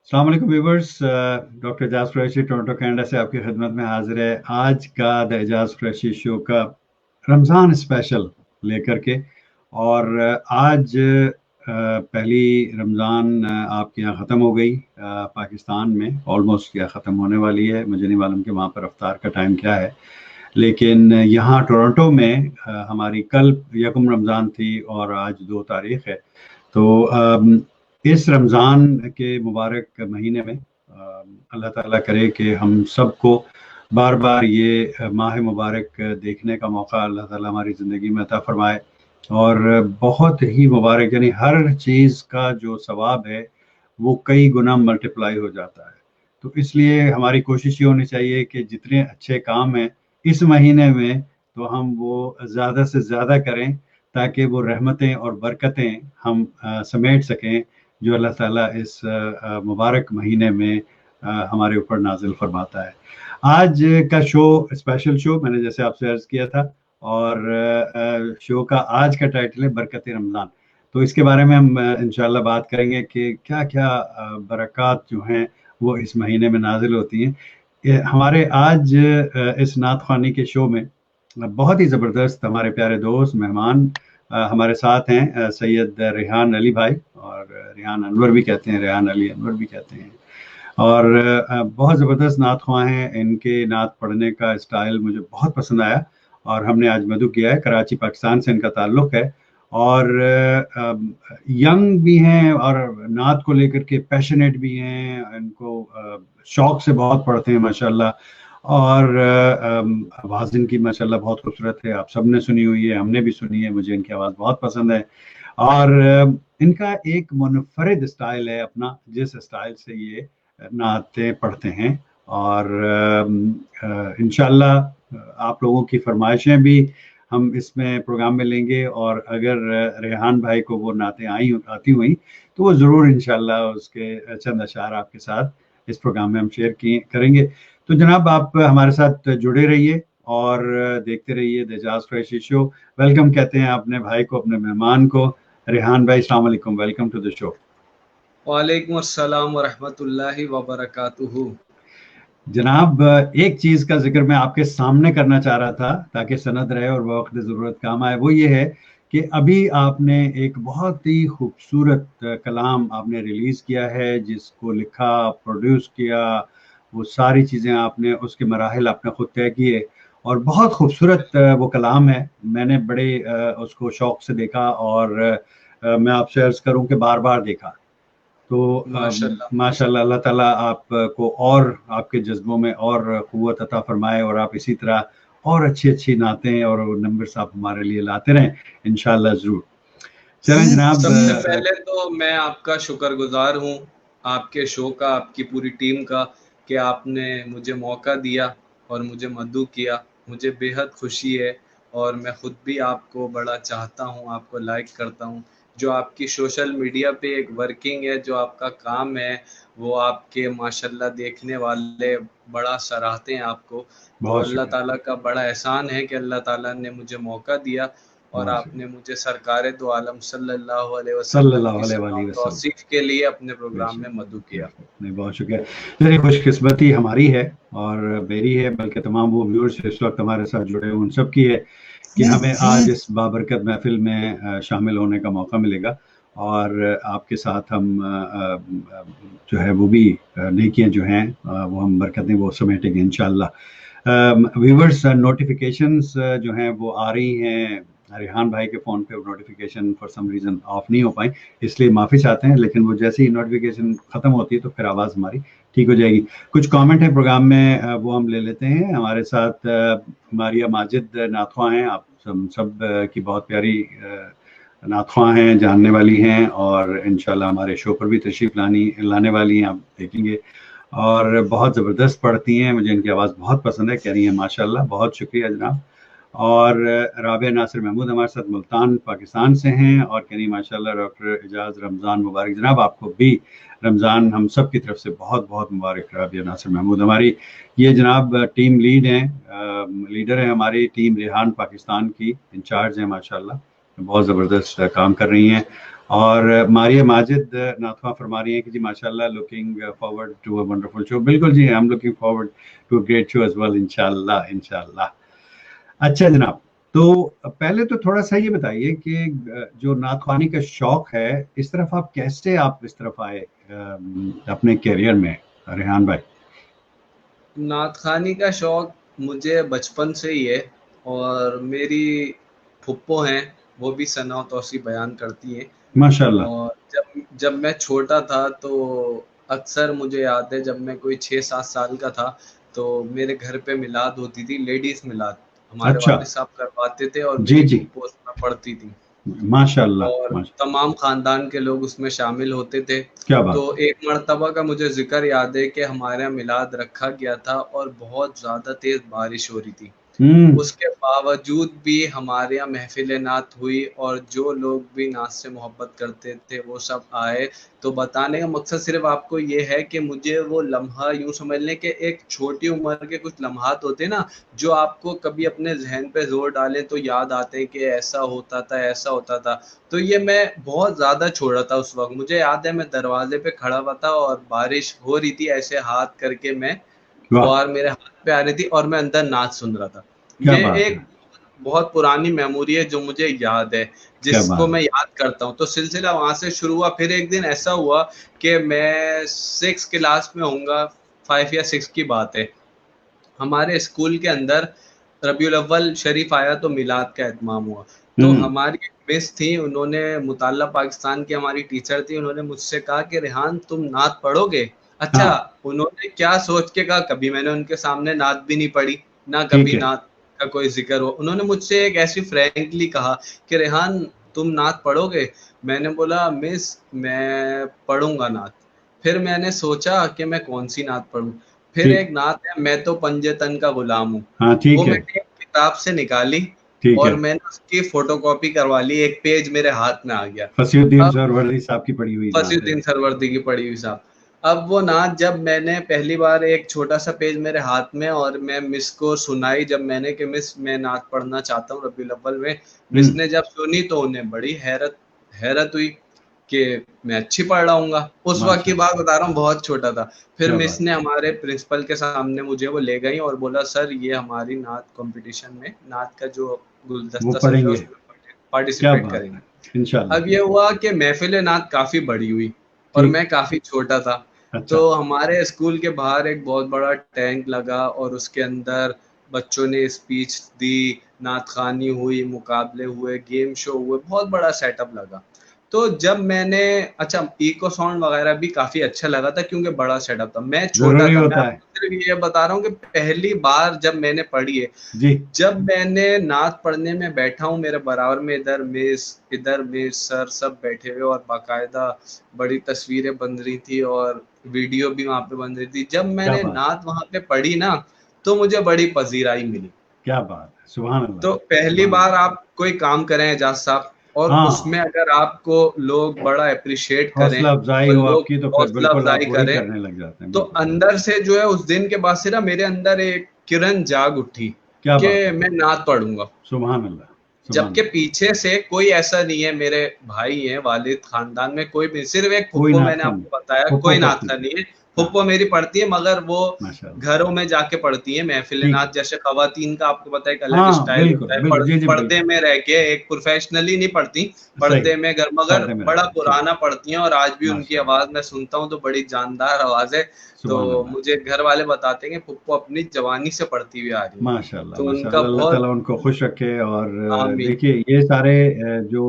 السلام علیکم viewers, doctor اعجاز Qureshi Toronto Canada سے آپ کی خدمت میں حاضر ہے آج کا دا اعجاز قریشی شو کا رمضان اسپیشل لے کر کے۔ اور آج پہلی رمضان آپ کے یہاں ختم ہو گئی پاکستان میں، آلموسٹ یا ختم ہونے والی ہے، مجھے نہیں معلوم کہ وہاں پر افطار کا ٹائم کیا ہے، لیکن یہاں ٹورنٹو میں ہماری کل یکم رمضان تھی اور آج 2 تاریخ ہے۔ تو اس رمضان کے مبارک مہینے میں اللہ تعالیٰ کرے کہ ہم سب کو بار بار یہ ماہ مبارک دیکھنے کا موقع اللہ تعالیٰ ہماری زندگی میں عطا فرمائے، اور بہت ہی مبارک، یعنی ہر چیز کا جو ثواب ہے وہ کئی گنا ملٹیپلائی ہو جاتا ہے۔ تو اس لیے ہماری کوشش یہ ہونی چاہیے کہ جتنے اچھے کام ہیں اس مہینے میں تو ہم وہ زیادہ سے زیادہ کریں، تاکہ وہ رحمتیں اور برکتیں ہم سمیٹ سکیں جو اللہ تعالیٰ اس مبارک مہینے میں ہمارے اوپر نازل فرماتا ہے۔ آج کا شو اسپیشل شو میں نے جیسے آپ سے عرض کیا تھا، اور شو کا آج کا ٹائٹل ہے برکت رمضان۔ تو اس کے بارے میں ہم انشاءاللہ بات کریں گے کہ کیا کیا برکات جو ہیں وہ اس مہینے میں نازل ہوتی ہیں۔ ہمارے آج اس نعت خوانی کے شو میں بہت ہی زبردست ہمارے پیارے دوست مہمان ہمارے ساتھ ہیں، سید ریحان علی بھائی، اور ریحان انور بھی کہتے ہیں، ریحان علی انور بھی کہتے ہیں، اور بہت زبردست نعت خواں ہیں۔ ان کے نعت پڑھنے کا اسٹائل مجھے بہت پسند آیا، اور ہم نے آج مدعو کیا ہے، کراچی پاکستان سے ان کا تعلق ہے، اور ینگ بھی ہیں اور نعت کو لے کر کے پیشنیٹ بھی ہیں، ان کو شوق سے بہت پڑھتے ہیں ماشاءاللہ، اور آواز ان کی ماشاءاللہ بہت خوبصورت ہے، آپ سب نے سنی ہوئی ہے، ہم نے بھی سنی ہے، مجھے ان کی آواز بہت پسند ہے، اور ان کا ایک منفرد اسٹائل ہے اپنا، جس اسٹائل سے یہ نعتیں پڑھتے ہیں، اور انشاءاللہ آپ لوگوں کی فرمائشیں بھی ہم اس میں پروگرام میں لیں گے، اور اگر ریحان بھائی کو وہ نعتیں آتی ہوئیں تو وہ ضرور انشاءاللہ اس کے چند اشعار آپ کے ساتھ اس پروگرام میں ہم شیئر کریں گے۔ تو جناب آپ ہمارے ساتھ جڑے رہیے اور دیکھتے رہیے دا اعجاز قریشی شو۔ ویلکم کہتے ہیں اپنے بھائی کو، اپنے مہمان کو۔ ریحان بھائی السلام علیکم، ویلکم ٹو دا شو۔ وعلیکم السلام ورحمۃ اللہ وبرکاتہ۔ جناب ایک چیز کا ذکر میں آپ کے سامنے کرنا چاہ رہا تھا تاکہ سند رہے اور وقت ضرورت کام آئے، وہ یہ ہے کہ ابھی آپ نے ایک بہت ہی خوبصورت کلام آپ نے ریلیز کیا ہے، جس کو لکھا، پروڈیوس کیا، وہ ساری چیزیں آپ نے، اس کے مراحل آپ نے خود طے کیے، اور بہت خوبصورت وہ کلام ہے۔ میں نے بڑے اس کو شوق سے دیکھا، اور میں آپ سے عرض کروں کہ بار بار دیکھا، تو ماشاءاللہ اللہ تعالیٰ آپ کو اور آپ کے جذبوں میں اور قوت عطا فرمائے، اور آپ اسی طرح اور اچھی نعتیں اور نمبرز آپ ہمارے لیے لاتے رہیں انشاءاللہ ضرور۔ چلیں جناب، سب سے پہلے تو میں آپ کا شکر گزار ہوں، آپ کے شو کا، آپ کی پوری ٹیم کا، کہ آپ نے مجھے موقع دیا اور مجھے مدعو کیا۔ مجھے بے حد خوشی ہے، اور میں خود بھی آپ کو بڑا چاہتا ہوں، آپ کو لائک کرتا ہوں۔ جو آپ کی سوشل میڈیا پہ ایک ورکنگ ہے، جو آپ کا کام ہے، وہ آپ کے ماشاءاللہ دیکھنے والے بڑا سراہتے ہیں آپ کو۔ تو بہت اللہ شکریہ، تعالیٰ کا بڑا احسان ہے کہ اللہ تعالیٰ نے مجھے موقع دیا، اور بہت آپ شکریہ، نے مجھے سرکار دو عالم صلی اللہ علیہ صلی وسلم اللہ کی علیہ ثنا وآلہ و وسلم۔ توصیف کے لیے اپنے بے پروگرام میں شک، مدعو بے کیا۔ شک، نہیں بہت شکریہ۔ میری خوش قسمتی ہماری ہے اور میری ہے، بلکہ تمام وہ ویورز اس وقت ہمارے ساتھ جڑے ہوئے ان سب کی ہے، کہ ہمیں آج اس بابرکت محفل میں شامل ہونے کا موقع ملے گا، اور آپ کے ساتھ ہم جو ہے وہ بھی نیکیاں جو ہیں وہ ہم برکتیں وہ سمیٹیں گے انشاءاللہ۔ ویورز نوٹیفیکیشنز جو ہیں وہ آ رہی ہیں، ریحان بھائی کے فون پہ notification for some reason of نہیں ہو پائیں، اس لیے معافی چاہتے ہیں، لیکن وہ جیسے ہی نوٹیفیکیشن ختم ہوتی ہے تو پھر آواز ہماری ٹھیک ہو جائے گی۔ کچھ کامنٹ ہیں پروگرام میں، وہ ہم لے لیتے ہیں۔ ہمارے ساتھ ماریہ ماجد نعت خواں ہیں، آپ سب کی بہت پیاری نعت خواں ہیں، جاننے والی ہیں، اور انشاءاللہ ہمارے شو پر بھی تشریف لانے والی ہیں، آپ دیکھیں گے، اور بہت زبردست پڑھتی ہیں، مجھے ان کی آواز بہت پسند ہے، کہہ رہی ہیں ماشاءاللہ، بہت شکریہ جناب۔ اور رابعہ ناصر محمود ہمارے ساتھ ملتان پاکستان سے ہیں، اور کہہ رہی ماشاءاللہ ڈاکٹر اعجاز رمضان مبارک۔ جناب آپ کو بھی رمضان ہم سب کی طرف سے بہت بہت مبارک۔ رابعہ ناصر محمود ہماری یہ جناب ٹیم لیڈر ہیں ہماری ٹیم ریحان پاکستان کی، انچارج ہیں ماشاءاللہ، بہت زبردست کام کر رہی ہیں، اور ماریہ ماجد ناتواں فرما رہی ہیں کہ جی ماشاءاللہ looking forward to a wonderful show. بالکل جی I am looking forward to a great show as well انشاءاللہ انشاءاللہ. اچھا جناب، تو پہلے تو تھوڑا سا یہ بتائیے کہ جو نعت خوانی کا شوق ہے اس طرف آپ کیسے اس طرف آئے اپنے کیریئر میں ریحان بھائی؟ نعت خوانی کا شوق مجھے بچپن سے ہی ہے، اور میری پھپھو ہیں وہ بھی ثنا و توصیف بیان کرتی ہیں. ماشاءاللہ. اور جب میں چھوٹا تھا تو اکثر مجھے یاد ہے جب میں کوئی 6-7 سال کا تھا تو میرے گھر پہ میلاد ہوتی تھی، لیڈیز میلاد ہمارے اچھا والد صاحب کرواتے تھے اور جی میری جی پھپھو اس میں پڑھتی تھی، ماشاءاللہ اور تمام خاندان کے لوگ اس میں شامل ہوتے تھے. کیا بات. تو ایک مرتبہ کا مجھے ذکر یاد ہے کہ ہمارے یہاں میلاد رکھا گیا تھا اور بہت زیادہ تیز بارش ہو رہی تھی. اس کے باوجود بھی ہمارے یہاں محفل نعت ہوئی، اور جو لوگ بھی نعت سے محبت کرتے تھے وہ سب آئے. تو بتانے کا مقصد صرف آپ کو یہ ہے کہ مجھے وہ لمحہ یوں سمجھ لیں کہ ایک چھوٹی عمر کے کچھ لمحات ہوتے ہیں نا جو آپ کو کبھی اپنے ذہن پہ زور ڈالیں تو یاد آتے ہیں کہ ایسا ہوتا تھا ایسا ہوتا تھا. تو یہ میں بہت زیادہ چھوڑا تھا اس وقت. مجھے یاد ہے میں دروازے پہ کھڑا ہوا تھا اور بارش ہو رہی تھی، ایسے ہاتھ کر کے میں فوار میرے ہاتھ پہ آ رہی تھی اور میں اندر نعت سن رہا تھا. کیا یہ بات ایک ہے. بہت پرانی میموری ہے جو مجھے یاد ہے، کیا جس کو بات میں ہے. یاد کرتا ہوں. تو سلسلہ وہاں سے شروع ہوا. پھر ایک دن ایسا ہوا کہ میں 6 کلاس میں ہوں گا، 5 یا 6 کی بات ہے. ہمارے اسکول کے اندر ربیع الاول شریف آیا تو میلاد کا اہتمام ہوا. تو ہماری مس تھی، انہوں نے مطالعہ پاکستان کی ہماری ٹیچر تھی، انہوں نے مجھ سے کہا کہ ریحان تم نعت پڑھو گے؟ اچھا انہوں نے کیا سوچ کے کہا، کبھی میں نے ان کے سامنے نعت بھی نہیں پڑھی، نہ کبھی نعت کا کوئی ذکر ہو. انہوں نے مجھ سے ایک ایسی فرینکلی کہا کہ ریحان تم نعت پڑھو گے؟ میں نے بولا مس میں پڑھوں گا نعت. پھر میں نے سوچا کہ میں کون سی نعت پڑھوں. پھر ایک نعت ہے میں تو پنجے تن کا غلام ہوں، وہ میں نے ایک کتاب سے نکالی اور میں نے اس کی فوٹو کاپی کروا لی. ایک پیج میرے ہاتھ میں آ گیا. فصیح الدین سہروردی صاحب کی پڑھی ہوئی فصیح الدین سہروردی کی پڑھی ہوئی صاحب. اب وہ نعت جب میں نے پہلی بار ایک چھوٹا سا پیج میرے ہاتھ میں اور میں مس کو سنائی، جب میں نے کہ مس میں نعت پڑھنا چاہتا ہوں ربیع الاول میں، مس نے جب سنی تو انہیں بڑی حیرت ہوئی کہ میں اچھی پڑھ رہا ہوں گا. اس وقت کی بات بتا رہا ہوں، بہت چھوٹا تھا. پھر مس نے ہمارے پرنسپل کے سامنے مجھے وہ لے گئی اور بولا سر یہ ہماری نعت کمپٹیشن میں نعت کا جو گلدستہ سجا اس میں پارٹیسپیٹ کریں گے. اب یہ ہوا کہ محفل نعت کافی بڑی ہوئی اور میں کافی چھوٹا تھا. تو ہمارے اسکول کے باہر ایک بہت بڑا ٹینک لگا اور اس کے اندر بچوں نے اسپیچ دی، نعت خوانی ہوئی، مقابلے ہوئے، گیم شو ہوئے، بہت بڑا سیٹ اپ لگا. تو جب میں نے اچھا ایکو ساؤنڈ وغیرہ بھی کافی اچھا لگا تھا کیونکہ بڑا سیٹ اپ تھا. میں چھوٹا تھا، میں آپ کو صرف یہ بتا رہا ہوں کہ پہلی بار جب میں نے پڑھی ہے، جب میں نے نعت پڑھنے میں بیٹھا ہوں، میرے برابر میں ادھر مس سر سب بیٹھے ہوئے اور باقاعدہ بڑی تصویریں بن رہی تھی اور ویڈیو بھی وہاں پہ بن رہی تھی. جب میں نے نعت وہاں پہ پڑھی نا تو مجھے بڑی پذیرائی ملی. کیا بات ہے، سبحان اللہ. تو پہلی بار آپ کوئی کام کریں اعجاز صاحب اور اس میں اگر آپ کو لوگ بڑا اپریشیٹ کریں حوصلہ افزائی اور ہو لوگ آپ کی تو پھر حوصلہ بالکل آپ افزائی وہی کریں کرنے لگ جاتے ہیں. تو اندر سے جو ہے اس دن کے بعد سے نا میرے اندر ایک کرن جاگ اٹھی کہ میں نعت پڑھوں گا. سبحان اللہ. جبکہ پیچھے سے کوئی ایسا نہیں ہے، میرے بھائی ہیں، والد، خاندان میں کوئی بھی، صرف ایک پھپھو میں نے آپ کو بتایا، کوئی نعت خواں نہیں ہے. پھپھو میری پڑھتی ہے مگر وہ گھروں میں جا کے پڑھتی ہیں محفل نعت. جیسے خواتین کا آپ کو پتا ہے ایک الگ اسٹائل ہوتا ہے، پردے میں رہ کے ایک پروفیشنلی نہیں پڑھتی، پردے میں گھر، مگر بڑا پرانا پڑھتی ہیں اور آج بھی ان کی آواز میں سنتا ہوں تو بڑی جاندار آواز ہے. تو مجھے گھر والے بتاتے ہیں کہ پھپھو اپنی جوانی سے پڑھتی ہوئی آ رہی ہے. ماشاء اللہ تو ان ماشاء کا اللہ، اللہ بہت تعالیٰ ان کو خوش رکھے. اور دیکھیے یہ سارے جو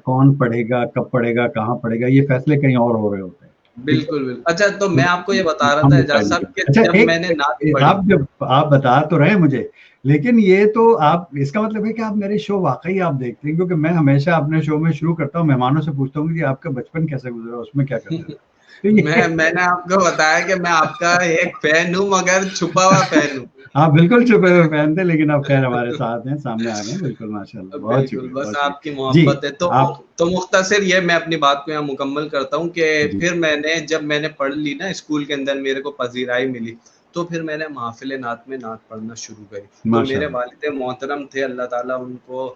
کون پڑھے گا، کب پڑھے گا، کہاں پڑھے گا، یہ فیصلے کہیں اور ہو رہے ہوتے ہیں. بالکل بالکل. اچھا تو میں آپ کو یہ بتا رہا تھا اعجاز صاحب کہ جب میں نے نعت پڑھی، آپ جب آپ بتا تو رہے مجھے، لیکن یہ تو آپ اس کا مطلب ہے کہ آپ میرے شو واقعی آپ دیکھتے ہیں، کیونکہ میں ہمیشہ اپنے شو میں شروع کرتا ہوں مہمانوں سے پوچھتا ہوں کہ آپ کا بچپن کیسے گزرا، اس میں کیا کرتے تھے. میں نے آپ کو بتایا کہ میں آپ کا ایک فین ہوں مگر چھپا ہوا فین ہوں. آپ بالکل چھپے ہوئے فین تھے، لیکن اب خیر ہمارے ساتھ ہیں، سامنے آ گئے ہیں. بالکل ماشاء اللہ، بہت بالکل، شکریہ. بس آپ کی محبت ہے. تو مختصر یہ میں اپنی بات کو یہاں مکمل کرتا ہوں کہ پھر میں نے جب میں نے پڑھ لی نا اسکول کے اندر، میرے کو پذیرائی ملی تو پھر میں نے محافل نعت میں نعت پڑھنا شروع کری. تو میرے والد محترم تھے، اللہ تعالیٰ ان کو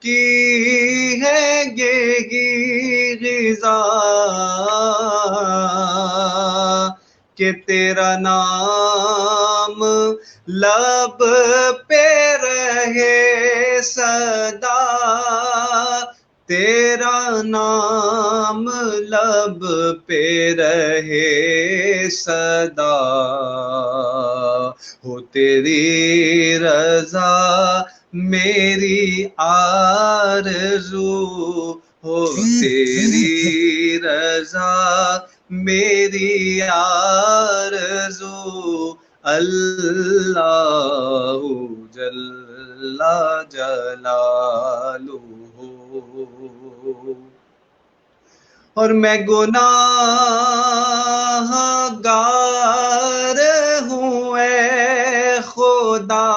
کی ہے یہی غذا کہ تیرا نام لب پہ رہے صدا، تیرا نام لب پہ رہے صدا، ہو تیری رضا میری آرزو، ہو تیری رضا میری آرزو، اللہ جل جلالہ۔ اور میں گناہ گار ہوں اے خدا،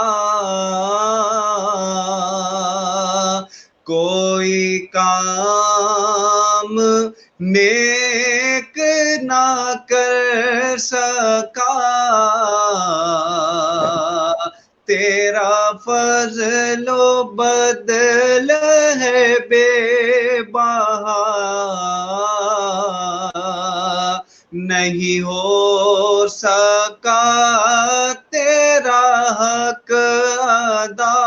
کوئی کام نیک نہ کر سکا، تیرا فضل و بدل ہے بے بہا، نہیں ہو سکا تیرا حق ادا،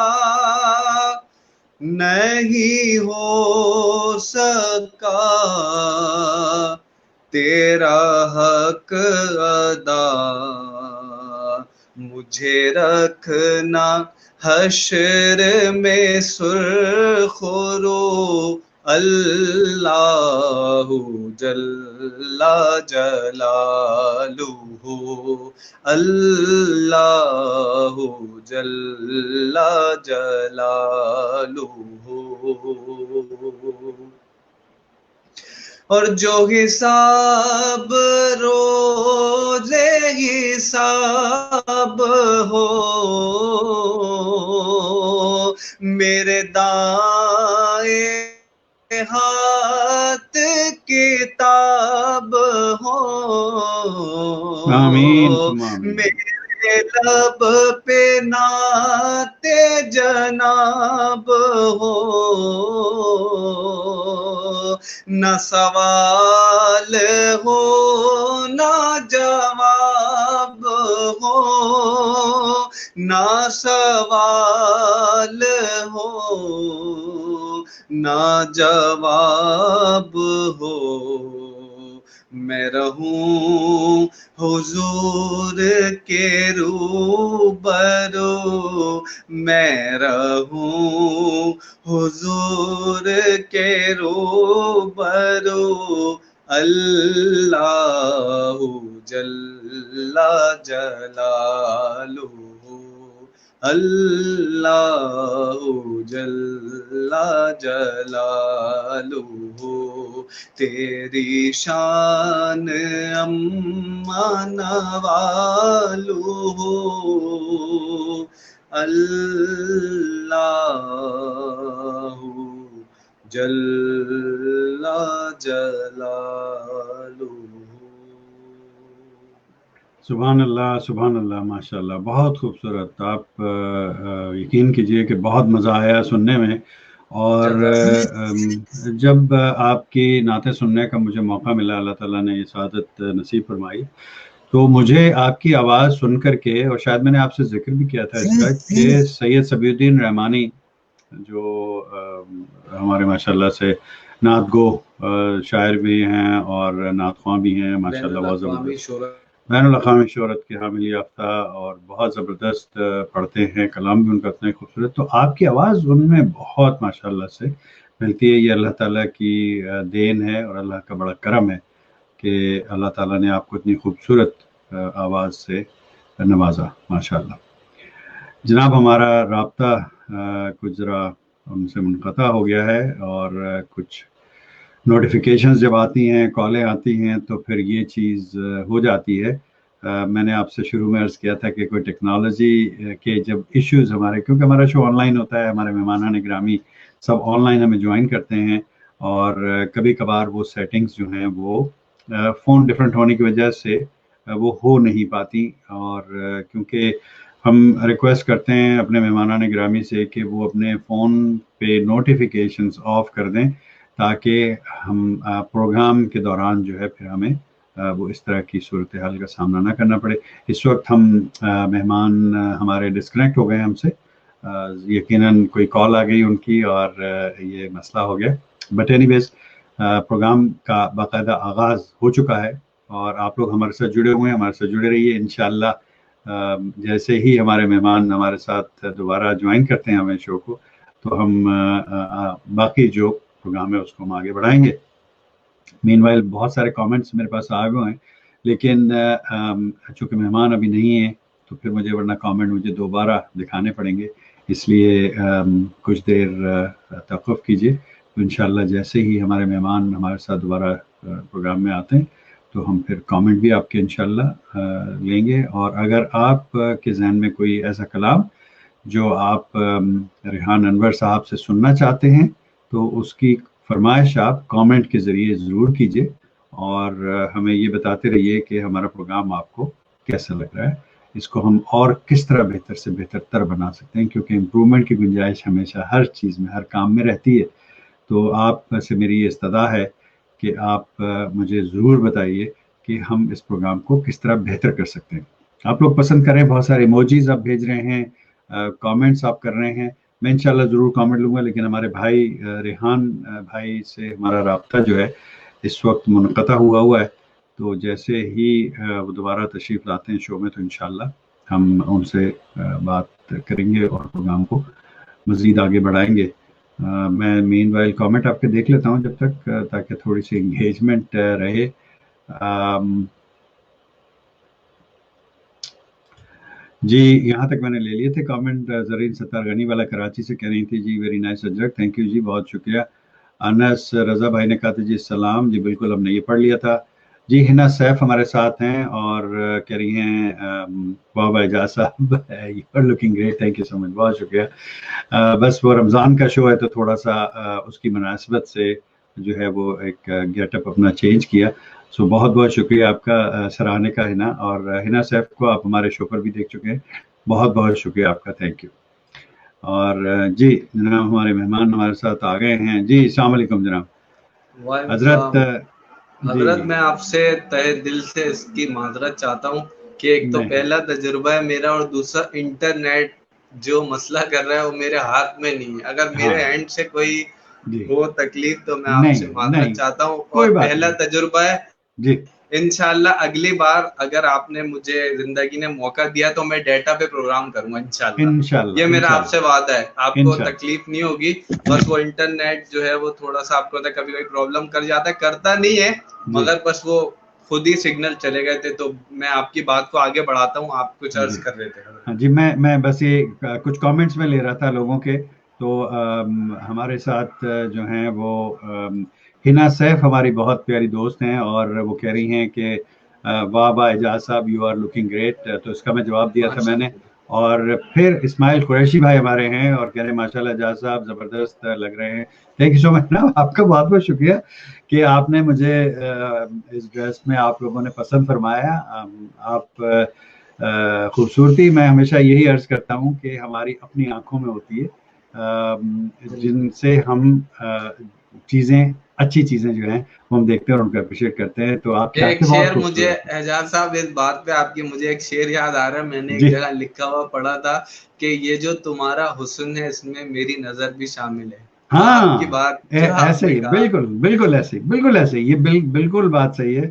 نہیں ہو سکا تیرا حق ادا، مجھے رکھنا حشر میں سرخ رو، اللہ جل جلالہ، اللہ جل جلالہ۔ اور جو حساب روز حساب ہو، میرے دائیں ہاتھ کتاب ہو، آمین ثم آمین۔ میرے لب پہ نعت جناب ہو، نہ سوال ہو نہ جواب ہو، نہ سوال ہو نہ جواب ہو، میں رہوں حضور کے روبرو، میں رہوں حضور کے روبرو، اللہ جل جلالہ، اللہ جل جلالہ، تیری شان اما نوالو، اللہ جل جلالہ۔ سبحان اللہ سبحان اللہ، ماشاء اللہ، بہت خوبصورت۔ آپ یقین کیجئے کہ بہت مزہ آیا سننے میں، اور جب آپ کی نعتیں سننے کا مجھے موقع ملا، اللہ تعالیٰ نے یہ سعادت نصیب فرمائی، تو مجھے آپ کی آواز سن کر کے، اور شاید میں نے آپ سے ذکر بھی کیا تھا اس کا، کہ سید صبی الدین رحمانی جو ہمارے ماشاءاللہ سے نعت گو شاعر بھی ہیں اور نعت خواں بھی ہیں، ماشاءاللہ بہت زبردست، بین الاقوامی شہرت کے حامل یافتہ، اور بہت زبردست پڑھتے ہیں، کلام بھی ان کا اتنا خوبصورت، تو آپ کی آواز ان میں بہت ماشاءاللہ سے ملتی ہے۔ یہ اللہ تعالیٰ کی دین ہے اور اللہ کا بڑا کرم ہے کہ اللہ تعالیٰ نے آپ کو اتنی خوبصورت آواز سے نوازا، ماشاءاللہ۔ جناب ہمارا رابطہ کچھ ذرا ان سے منقطع ہو گیا ہے، اور کچھ نوٹیفیکیشنز جب آتی ہیں، کالیں آتی ہیں، تو پھر یہ چیز ہو جاتی ہے۔ میں نے آپ سے شروع میں عرض کیا تھا کہ کوئی ٹیکنالوجی کے جب ایشوز ہمارے، کیونکہ ہمارا شو آن لائن ہوتا ہے، ہمارے مہمانان گرامی سب آن لائن ہمیں جوائن کرتے ہیں، اور کبھی کبھار وہ سیٹنگز جو ہیں وہ فون ڈفرینٹ ہونے کی وجہ سے وہ ہو نہیں پاتی، اور کیونکہ ہم ریکویسٹ کرتے ہیں اپنے مہمانان گرامی سے کہ وہ اپنے فون پہ نوٹیفیکیشنز آف کر دیں تاکہ ہم پروگرام کے دوران جو ہے پھر ہمیں وہ اس طرح کی صورتحال کا سامنا نہ کرنا پڑے. اس وقت ہم مہمان ہمارے ڈسکنیکٹ ہو گئے ہم سے, یقیناً کوئی کال آ گئی ان کی اور یہ مسئلہ ہو گیا. بٹ اینی ویز پروگرام کا باقاعدہ آغاز ہو چکا ہے اور آپ لوگ ہمارے ساتھ جڑے ہوئے ہیں, ہمارے ساتھ جڑے رہیے. انشاءاللہ جیسے ہی ہمارے مہمان ہمارے ساتھ دوبارہ جوائن کرتے ہیں ہمیں شو کو, تو ہم باقی جو پروگرام ہے اس کو ہم آگے بڑھائیں گے. مین وائل بہت سارے کامنٹس میرے پاس آ گئے ہیں, لیکن چونکہ مہمان ابھی نہیں ہیں تو پھر مجھے ورنہ کامنٹ مجھے دوبارہ دکھانے پڑیں گے, اس لیے کچھ دیر توقف کیجیے. تو انشاءاللہ جیسے ہی ہمارے مہمان ہمارے ساتھ دوبارہ پروگرام میں آتے ہیں تو ہم پھر کامنٹ بھی آپ کے انشاءاللہ لیں گے. اور اگر آپ کے ذہن میں کوئی ایسا کلام جو آپ ریحان انور صاحب سے سننا چاہتے ہیں تو اس کی فرمائش آپ کامنٹ کے ذریعے ضرور کیجیے اور ہمیں یہ بتاتے رہیے کہ ہمارا پروگرام آپ کو کیسا لگ رہا ہے, اس کو ہم اور کس طرح بہتر سے بہتر تر بنا سکتے ہیں, کیونکہ امپرومنٹ کی گنجائش ہمیشہ ہر چیز میں, ہر کام میں رہتی ہے. تو آپ سے میری یہ استدعا ہے کہ آپ مجھے ضرور بتائیے کہ ہم اس پروگرام کو کس طرح بہتر کر سکتے ہیں. آپ لوگ پسند کریں, بہت سارے ایموجیز آپ بھیج رہے ہیں, کامنٹس آپ کر رہے ہیں, میں انشاءاللہ ضرور کامنٹ لوں گا. لیکن ہمارے بھائی ریحان بھائی سے ہمارا رابطہ جو ہے اس وقت منقطع ہوا ہے, تو جیسے ہی وہ دوبارہ تشریف لاتے ہیں شو میں تو انشاءاللہ ہم ان سے بات کریں گے اور پروگرام کو مزید آگے بڑھائیں گے. میں مین وائل کامنٹ آپ کے دیکھ لیتا ہوں جب تک, تاکہ تھوڑی سی انگیجمنٹ رہے. جی یہاں تک میں نے لے لیے تھے کامنٹ. زرین ستار غنی والا کراچی سے کہہ رہی تھی جی ویری نائس اجرک, تھینک یو جی, بہت شکریہ. انس رضا بھائی نے کہا تھا جی السلام, جی بالکل ہم نے یہ پڑھ لیا تھا. جی ہنا سیف ہمارے ساتھ ہیں اور کہہ رہی ہیں واہ بھائی اعجاز صاحب you are looking great, thank you so much, بہت شکریہ. بس وہ رمضان کا شو ہے تو تھوڑا سا اس کی مناسبت سے جو ہے وہ ایک گیٹ اپ اپنا چینج کیا. سو بہت بہت شکریہ آپ کا سراہنے کا ہنا, اور ہنا سیف کو آپ ہمارے شو پر بھی دیکھ چکے ہیں, بہت بہت شکریہ آپ کا, تھینک یو. اور جی جناب ہمارے مہمان ہمارے ساتھ آ گئے ہیں. جی السلام علیکم جناب. حضرت حضرت میں آپ سے تہہ دل سے اس کی معذرت چاہتا ہوں کہ ایک تو پہلا تجربہ ہے میرا اور دوسرا انٹرنیٹ جو مسئلہ کر رہا ہے وہ میرے ہاتھ میں نہیں ہے. اگر میرے اینڈ سے کوئی ہو تکلیف تو میں آپ سے معذرت چاہتا ہوں. اور پہلا تجربہ ہے جی, انشاءاللہ اگلی بار اگر آپ نے مجھے زندگی نے موقع دیا تو میں ڈیٹا پہ پروگرام کروں گا انشاءاللہ. یہ میرا آپ سے وعدہ ہے, آپ کو تکلیف نہیں ہوگی. بس وہ انٹرنیٹ جو ہے وہ تھوڑا سا آپ کو کبھی کبھی پرابلم کر جاتا ہے, کرتا نہیں ہے مگر بس وہ خود ہی سگنل چلے گئے تھے. تو میں آپ کی بات کو آگے بڑھاتا ہوں, آپ کچھ عرض کر رہے تھے. جی میں بس یہ کچھ کامنٹس میں لے رہا تھا لوگوں کے. تو ہمارے ساتھ جو ہیں وہ ہنا سیف ہماری بہت پیاری دوست ہیں اور وہ کہہ رہی ہیں کہ واہ واہ اعجاز صاحب یو آر لوکنگ گریٹ. تو اس کا میں جواب دیا تھا میں نے. اور پھر اسماعیل قریشی بھائی ہمارے ہیں اور کہہ رہے ہیں ماشاء اللہ اعجاز صاحب زبردست لگ رہے ہیں. تھینک یو سو مچ نا, آپ کا بہت بہت شکریہ کہ آپ نے مجھے اس ڈریس میں آپ لوگوں نے پسند فرمایا. آپ خوبصورتی میں ہمیشہ یہی عرض کرتا ہوں کہ ہماری اپنی آنکھوں میں ہوتی ہے, جن سے ہم چیزیں اچھی چیزیں جو ہیں وہ ہم دیکھتے ہیں اور ان کو اپریشیٹ کرتے ہیں. تو آپ ایک شعر مجھے اعجاز صاحب اس بات پہ آپ کی مجھے ایک شعر یاد آ رہا ہے, میں نے ایک جگہ لکھا ہوا پڑھا تھا کہ یہ جو تمہارا حسن ہے اس میں میری نظر بھی شامل ہے. ہاں ایسے ہی, بالکل بالکل ایسے, بالکل ایسے, یہ بالکل بات صحیح ہے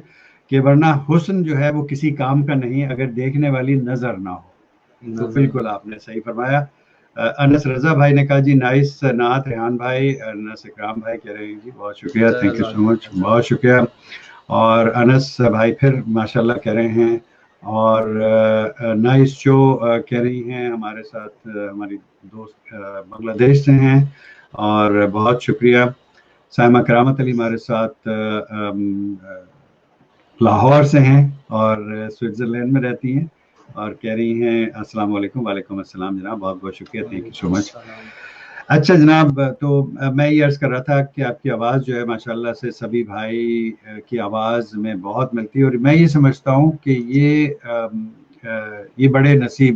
کہ ورنہ حسن جو ہے وہ کسی کام کا نہیں اگر دیکھنے والی نظر نہ ہو. تو بالکل آپ نے صحیح فرمایا. انس رضا بھائی نے کہا جی نائس نعت ریحان بھائی. انس اکرام بھائی کہہ رہے ہیں جی بہت شکریہ, تھینک یو سو مچ, بہت شکریہ. اور انس بھائی پھر ماشاءاللہ کہہ رہے ہیں. اور نائس شو کہہ رہی ہیں ہمارے ساتھ ہماری دوست بنگلہ دیش سے ہیں اور بہت شکریہ. سائمہ کرامت علی ہمارے ساتھ لاہور سے ہیں اور سوئٹزرلینڈ میں رہتی ہیں اور کہہ رہی ہیں السلام علیکم. وعلیکم السلام جناب, بہت بہت شکریہ, تھینک یو سو مچ. اچھا جناب, تو میں یہ عرض کر رہا تھا کہ آپ کی آواز جو ہے ماشاءاللہ سے سبھی بھائی کی آواز میں بہت ملتی ہے اور میں یہ سمجھتا ہوں کہ یہ بڑے نصیب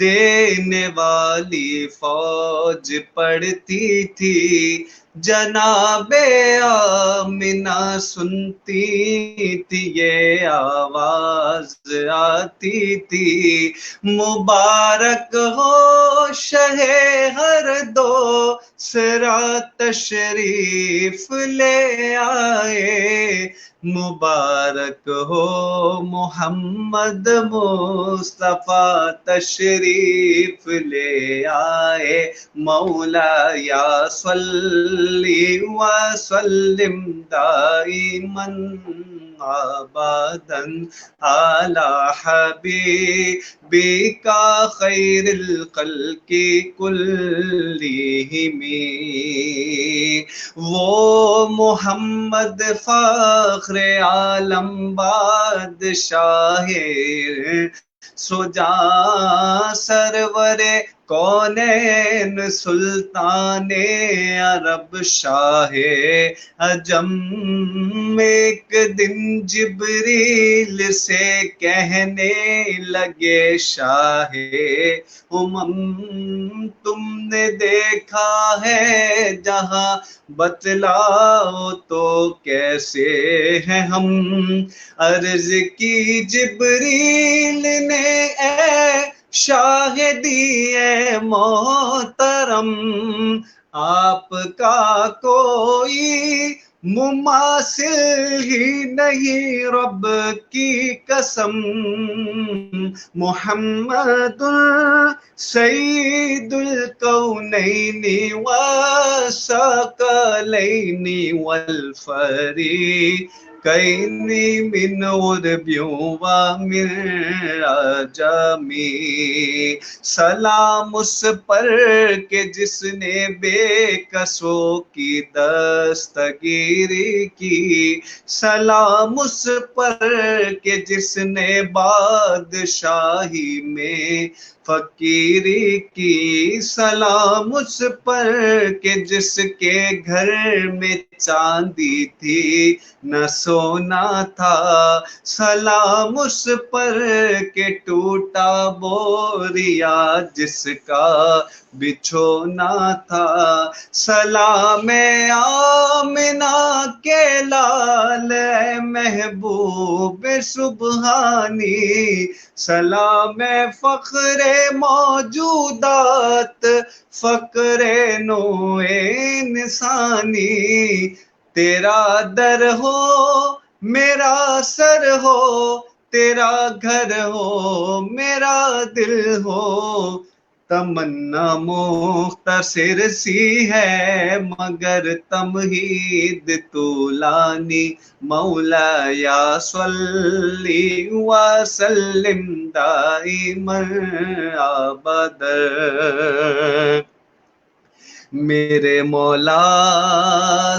دینے والی فوج پڑتی تھی، جناب آمنہ سنتی تھی یہ آواز آتی تھی، مبارک ہو شہ ہر دو سرا تشریف لے آئے، مبارک ہو محمد مصطفیٰ تشریف لے آئے، مولا یا صلی وسلم دائماً ابداً علی حبیبک خیر الخلق کلہم۔ وہ محمد فخر عالم بادشاہ سجاں سرور کونین سلطان عرب شاہ عجم، ایک دن جبریل سے کہنے لگے شاہ امم، تم نے دیکھا ہے جہاں بتلاؤ تو کیسے ہیں ہم، عرض کی جبریل نے اے شاہدی اے محترم، آپ کا کوئی مماثل ہی نہیں رب کی قسم، محمد سید الکونین والثقلین والفریقین من عرب ومن عجم، سلام اس پر کہ جس نے بے کسوں کی دستگیری کی، سلام اس پر کہ جس نے بادشاہی میں فقیری کی، سلام اس پر کہ جس کے گھر میں چاندی تھی نہ سونا تھا، سلام اس پر کہ ٹوٹا بوریا جس کا بچھونا تھا، سلام آمنہ کے لال اے محبوب سبحانی، سلام فخر موجودات فخر نوع انسانی، تیرا در ہو میرا سر ہو، تیرا گھر ہو میرا دل ہو، تمنا مختصر سی ہے مگر تمہید طولانی، مولا یا صلی وسلم دائما ابدا، میرے مولا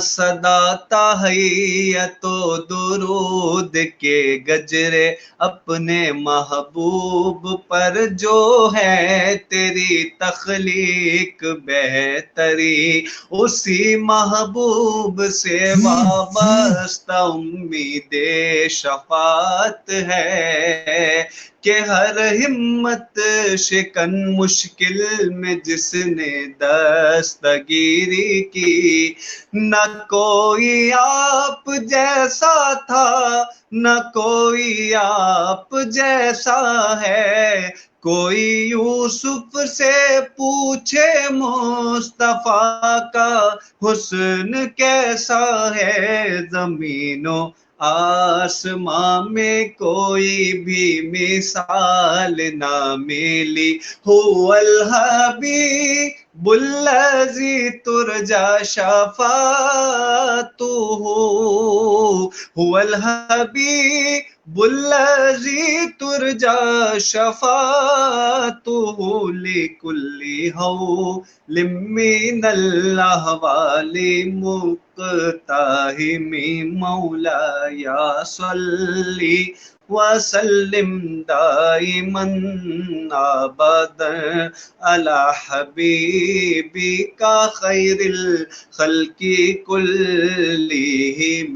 صدا تحیت و درود کے گجرے اپنے محبوب پر جو ہے تیری تخلیق بہتری، اسی محبوب سے وابستہ امید شفاعت ہے کہ ہر ہمت شکن مشکل میں جس نے دستگیری کی، نہ کوئی آپ جیسا تھا نہ کوئی آپ جیسا ہے، کوئی یوسف سے پوچھے مصطفیٰ کا حسن کیسا ہے، زمین و آسمان میں کوئی بھی مثال نہ ملی، هو الحبیب الذی ترجى شفاعته، هو الحبیب الذی ترجى شفاعته لكل حول من الاحوال مقتحم، مولا یا صلی وسلم دائما ابدا علی حبیبک خیر الخلق کلہم۔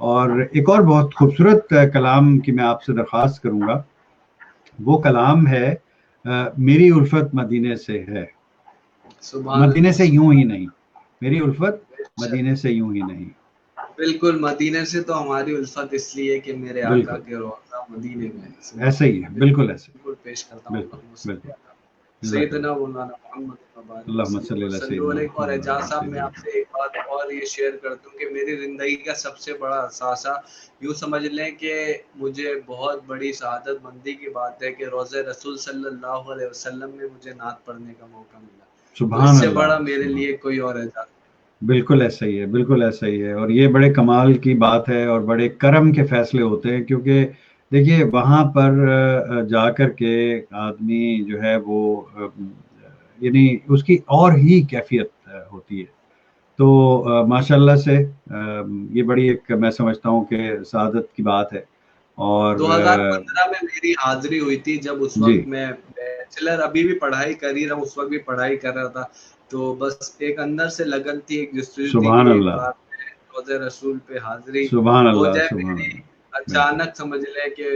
اور ایک اور بہت خوبصورت کلام کی میں آپ سے درخواست کروں گا، وہ کلام ہے میری الفت مدینے سے ہے، سبحان مدینے سے اللہ، یوں ہی نہیں، میری الفت بے شک، مدینے سے یوں ہی نہیں. بالکل مدینے سے تو ہماری الفت اس لیے کہ میرے آقا بالکل کے روضہ مدینے میں ہے. ایسے سبحان ہی اللہ، ہے، بالکل ایسے، بالکل پیش کرتا ہوں بالکل اللہم بالکل. صلی علی جزاک سیدنا اللہ، مولانا محمد مبارک اللہم وسلم صلی علی وسلم سیدنا علیہ. اور محمد اعجاز صاحب میں سیدنا. آپ سے ایک بات اور یہ شیئر کرتا ہوں کہ میری زندگی کا سب سے بڑا اثاثہ یوں سمجھ لیں کہ مجھے بہت بڑی سعادت مندی کی بات ہے کہ روضہ رسول صلی اللہ علیہ وسلم میں مجھے نعت پڑھنے کا موقع ملا. تو اس سبحان سے اللہ، بڑا میرے سبحان. لیے کوئی اور اعزاز. بالکل ایسا ہی ہے، بالکل ایسا ہی ہے، اور یہ بڑے کمال کی بات ہے اور بڑے کرم کے فیصلے ہوتے ہیں، کیونکہ دیکھیے وہاں پر جا کر کے آدمی جو ہے وہ یعنی اس کی اور ہی کیفیت ہوتی ہے. تو ماشاء اللہ سے یہ بڑی ایک میں سمجھتا ہوں کہ سعادت کی بات ہے. اور 2015 میں میری حاضری ہوئی تھی، جب اس جی وقت میں بیچلر ابھی بھی پڑھائی کر ہی رہا ہوں، اس وقت بھی پڑھائی کر رہا تھا. تو بس ایک اندر سے لگن تھی، ایک جستجو تھی سبحان کہ ایک اللہ، بار روضہ رسول پہ حاضری سبحان ہو اللہ، جائے سبحان میری. اللہ. بالکل. اچانک سمجھ لے کہ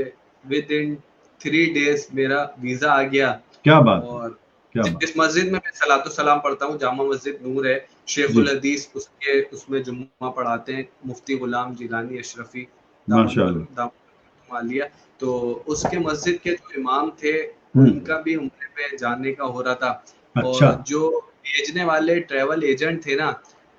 ود ان 3 days میرا ویزا آ گیا. کیا بات ہے، اور کیا بات. جس مسجد میں صلاۃ السلام پڑھتا ہوں، جامع مسجد نور ہے، شیخ جی الحدیث اس میں جمعہ پڑھاتے ہیں مفتی غلام جیلانی اشرفی ماشاء اللہ. مالیہ. تو اس کے مسجد کے جو امام تھے ہوں. ان کا بھی عمرے پہ جانے کا ہو رہا تھا. اچھا. اور جو بھیجنے والے ٹریول ایجنٹ تھے نا،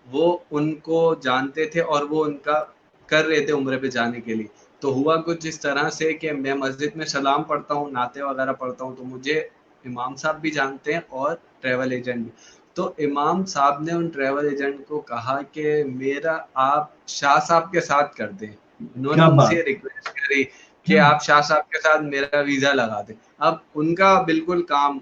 وہ ان کو جانتے تھے اور وہ ان کا کر رہے تھے عمرے پہ جانے کے لیے. تو ہوا کچھ اس طرح سے کہ میں مسجد میں سلام پڑھتا ہوں، نعتیں وغیرہ پڑھتا ہوں، تو مجھے امام صاحب بھی جانتے ہیں اور ٹریول ایجنٹ بھی. تو امام صاحب نے ان ٹریول ایجنٹ کو کہا کہ میرا آپ شاہ صاحب کے ساتھ کر دیں. انہوں نے کیا ان بات. سے ریکویسٹ کری کہ کیا آپ شاہ صاحب کے ساتھ میرا ویزا لگا دیں. اب ان کا بالکل کام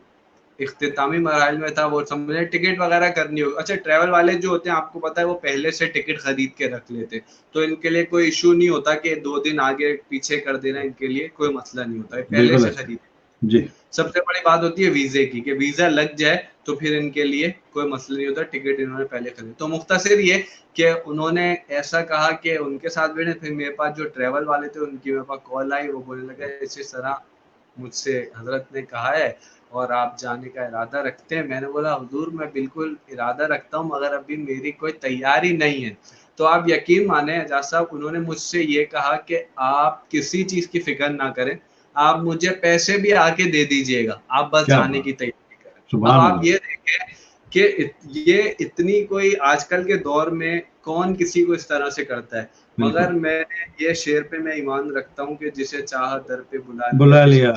اختتامی مراحل میں تھا، وہ سمجھے ٹکٹ وغیرہ کرنی ہوگی. اچھا ٹریول والے جو ہوتے ہیں آپ کو پتا ہے وہ پہلے سے ٹکٹ خرید کے رکھ لیتے، تو ان کے لیے کوئی ایشو نہیں ہوتا کہ 2 دن آگے پیچھے کر دینا، ان کے لیے کوئی مسئلہ نہیں ہوتا ہے، پہلے بالکل سے ایسے. خرید. جی سب سے بڑی بات ہوتی ہے ویزے کی، کہ ویزا لگ جائے تو پھر ان کے لیے کوئی مسئلہ نہیں ہوتا، ٹکٹ انہوں نے پہلے خرید. تو مختصر یہ کہ انہوں نے ایسا کہا کہ ان کے ساتھ بھی. پھر میرے پاس جو ٹریول والے تھے ان کی میرے پاس کال آئی، وہ بولنے لگے اس طرح مجھ سے حضرت نے کہا ہے اور آپ جانے کا ارادہ رکھتے ہیں. میں نے بولا حضور میں بالکل ارادہ رکھتا ہوں مگر ابھی میری کوئی تیاری نہیں ہے. تو آپ یقین مانیں اعجاز صاحب، انہوں نے مجھ سے یہ کہا کہ آپ کسی چیز کی فکر نہ کریں، آپ مجھے پیسے بھی آ کے دے دیجئے گا، آپ بس کیا جانے بات. کی تیاری کریں. اب سبحان آپ اللہ. یہ دیکھیں کہ یہ اتنی کوئی آج کل کے دور میں کون کسی کو اس طرح سے کرتا ہے. بالکل مگر میں یہ شعر پہ میں ایمان رکھتا ہوں کہ جسے چاہا در پہ بلا لیا، بلا جسے لیا.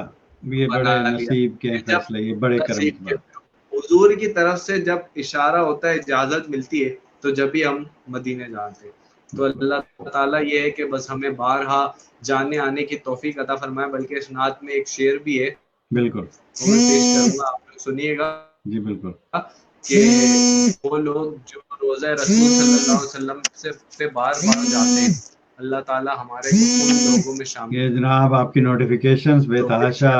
یہ بنا بڑے لیا. نصیب کے کہ جب فیصلے، یہ بڑے کرم کی نصیب کے بات. حضور کی طرف سے جب اشارہ ہوتا ہے، اجازت ملتی ہے، تو جب بھی ہم مدینے جاتے ہیں. تو بالکل اللہ تعالیٰ یہ ہے کہ بس ہمیں بارہا جانے آنے کی توفیق عطا فرمائے. بلکہ اس نعت میں ایک شعر بھی ہے، بالکل. وہ میں پیش کروں گا، آپ لوگ سنیے گا جی بالکل. کہ وہ لوگ جو روزہ رسول صلی اللہ علیہ وسلم سے بار بار جاتے ہیں، اللہ تعالیٰ ہمارے کو ان لوگوں میں شامل یہ جناب آپ کی نوٹیفیکیشنز بے تو تحاشا